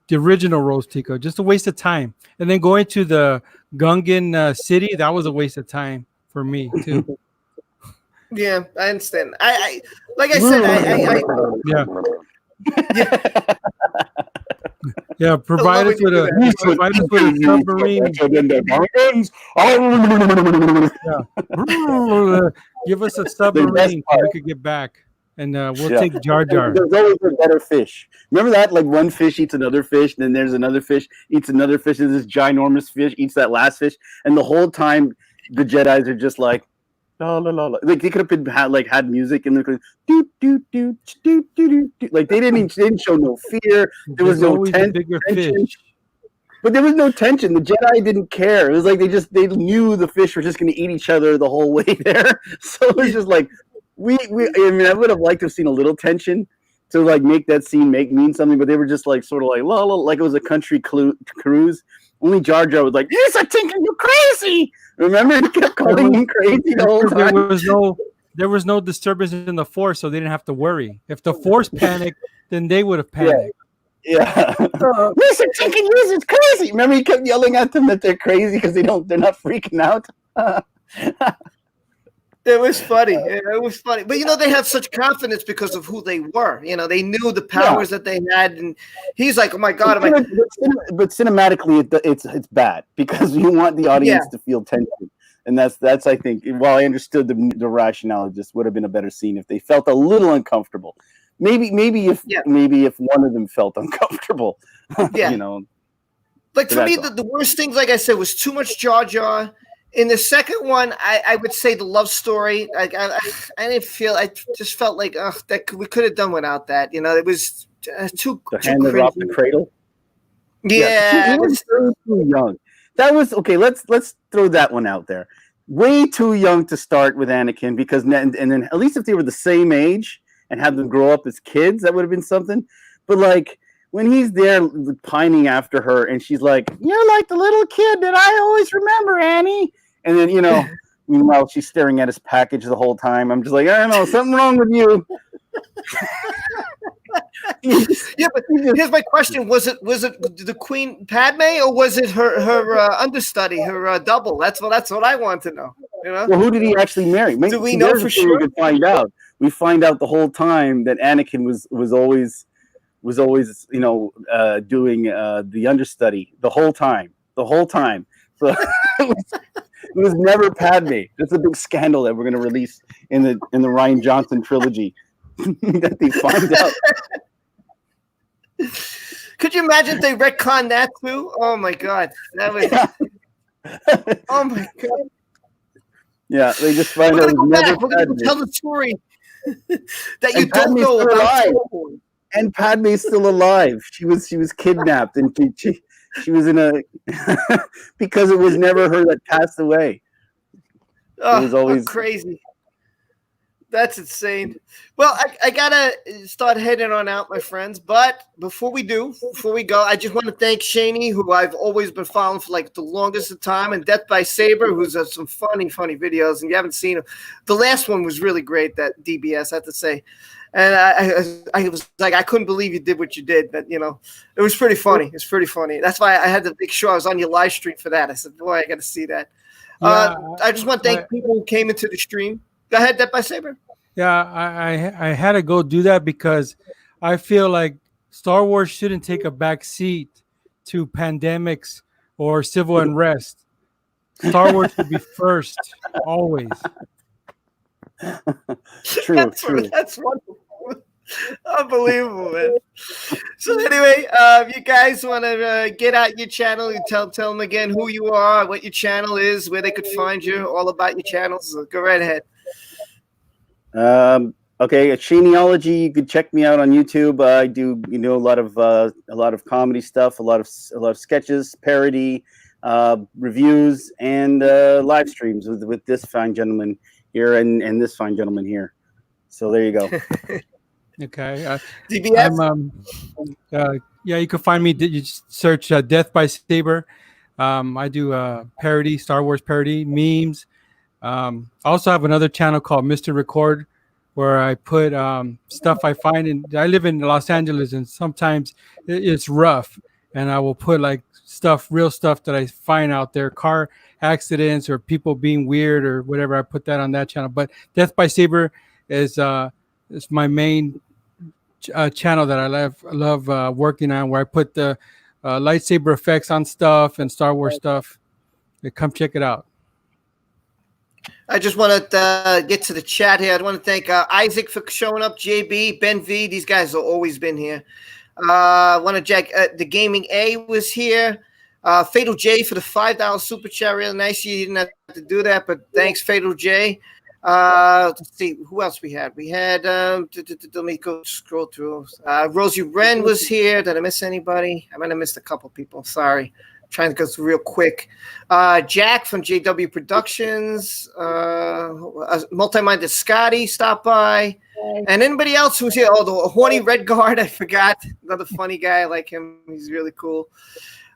the original Rose Tico, just a waste of time. And then going to the Gungan city, that was a waste of time for me too. Yeah, I understand. I like I said, Yeah, provide us with a submarine. Give us a submarine so we could get back, and we'll take Jar Jar. There's always a better fish. Remember that? Like one fish eats another fish, and then there's another fish eats another fish, and this ginormous fish eats that last fish, and the whole time the Jedis are just like, la la la la. Like they could have been had music and they're going do do do do do do. Like they didn't show no fear. There was no tension. But there was no tension. The Jedi didn't care. It was like they knew the fish were just going to eat each other the whole way there. So it was just like I mean, I would have liked to have seen a little tension to like make that scene mean something. But they were just like sort of like la la, like it was a country cruise. Only Jar Jar was like, "Yes, I think you're crazy." Remember, he kept calling him crazy the whole time. There was no disturbance in the Force, so they didn't have to worry. If the Force panicked, then they would have panicked. Yeah. Listen, thinking is crazy. Remember, he kept yelling at them that they're crazy because they're not freaking out. It was funny. It was funny. But, you know, they had such confidence because of who they were. You know, they knew the powers that they had. And he's like, oh, my God. But cinematically, it's bad because you want the audience to feel tension. And that's I think, while I understood the rationale, it just would have been a better scene if they felt a little uncomfortable. Maybe if one of them felt uncomfortable. Yeah. You know. Like, for me, the worst things, like I said, was too much Jar Jar. In the second one, I would say the love story. Like I didn't feel. I just felt like that we could have done without that. You know, it was too hand that off the cradle. Yeah, he was too young. That was okay. Let's throw that one out there. Way too young to start with Anakin because and then at least if they were the same age and had them grow up as kids, that would have been something. But like when he's there pining after her and she's like, "You're like the little kid that I always remember, Annie." And then, you know, meanwhile, she's staring at his package the whole time. I'm just like, I don't know, something wrong with you. Yeah, but here's my question: Was it the Queen Padme or was it her understudy, her double? That's what I want to know. You know? Well, who did he actually marry? Do we know for sure? We could find out. We find out the whole time that Anakin was always you know doing the understudy the whole time. So it was never Padme. That's a big scandal that we're going to release in the Rian Johnson trilogy. That they find out. Could you imagine if they retconned that too? Oh my God, that was. Oh my God. Yeah, they just find out. We're going to tell the story that you don't know about. And Padme's still alive. She was kidnapped and she was in a because it was never her that passed away. Oh, it was always crazy. That's insane. Well, I gotta start heading on out, my friends. But before we go, I just want to thank Shanie, who I've always been following for like the longest of time, and Death by Saber, who's has some funny videos, and you haven't seen them. The last one was really great, that DBS, I have to say. And I was like, I couldn't believe you did what you did. But, you know, it was pretty funny. It's pretty funny. That's why I had to make sure I was on your live stream for that. I said, boy, I got to see that. Yeah, I just want to thank people who came into the stream. Go ahead, Death by Saber. Yeah, I had to go do that because I feel like Star Wars shouldn't take a back seat to pandemics or civil unrest. Star Wars should be first, always. True. That's wonderful. Unbelievable, man. So anyway, if you guys want to get out your channel, you tell them again who you are, what your channel is, where they could find you, all about your channels. So go right ahead. Okay, at Shanieology, you could check me out on YouTube. I do, you know, a lot of comedy stuff, a lot of sketches, parody, reviews, and live streams with this fine gentleman here and this fine gentleman here. So there you go. Okay. DBS. Yeah, you can find me. You just search Death by Saber. I do parody, Star Wars parody, memes. I also have another channel called Mr. Record, where I put stuff I find in. I live in Los Angeles, and sometimes it's rough, and I will put like real stuff that I find out there, car accidents or people being weird or whatever. I put that on that channel. But Death by Saber is my main channel that I love working on, where I put the lightsaber effects on stuff and Star Wars stuff. Come check it out. I just want to get to the chat here. I want to thank Isaac for showing up, JB, Ben V. These guys have always been here. I want to check the Gaming A was here. Fatal J for the $5 super chat. Really nice. You didn't have to do that, but thanks, Fatal J. Let's see who else we had. We had let me go scroll through. Rosie Wren was here. Did I miss anybody? I might have missed a couple people. Sorry. Trying to go through real quick. Jack from JW Productions, Multi-Minded Scotty stopped by, and anybody else who's here. Oh, the horny red guard, I forgot. Another funny guy. I like him. He's really cool.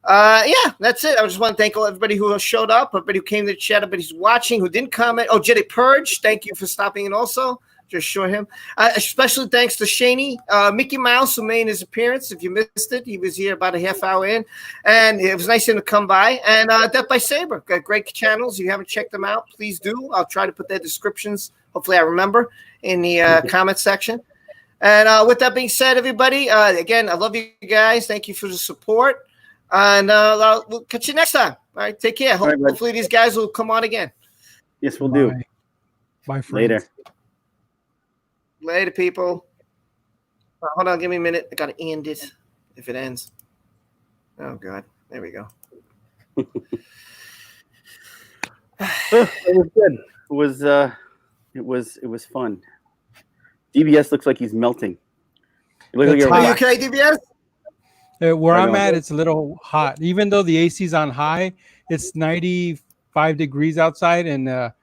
Yeah, that's it. I just want to thank everybody who showed up, everybody who came to the chat, everybody who's watching, who didn't comment. Oh, Jedi Purge, thank you for stopping in also. Just show him. Especially thanks to Shanie, Mickey Mouse, who made his appearance. If you missed it, he was here about a half hour in, and it was nice of him to come by. And Death by Saber, got great channels. If you haven't checked them out, please do. I'll try to put their descriptions, hopefully I remember, in the comment section. And with that being said, everybody, again, I love you guys. Thank you for the support. And we'll catch you next time. All right, take care. Hopefully these guys will come on again. Yes, we'll do. Bye, friends. Later. Later, people. Hold on, give me a minute. I gotta end it if it ends. Oh God, there we go. It was good. It was fun. DBS looks like he's melting. You look like Are you okay, DBS? Where I'm at, it's a little hot. Even though the AC's on high, it's 95 degrees outside, and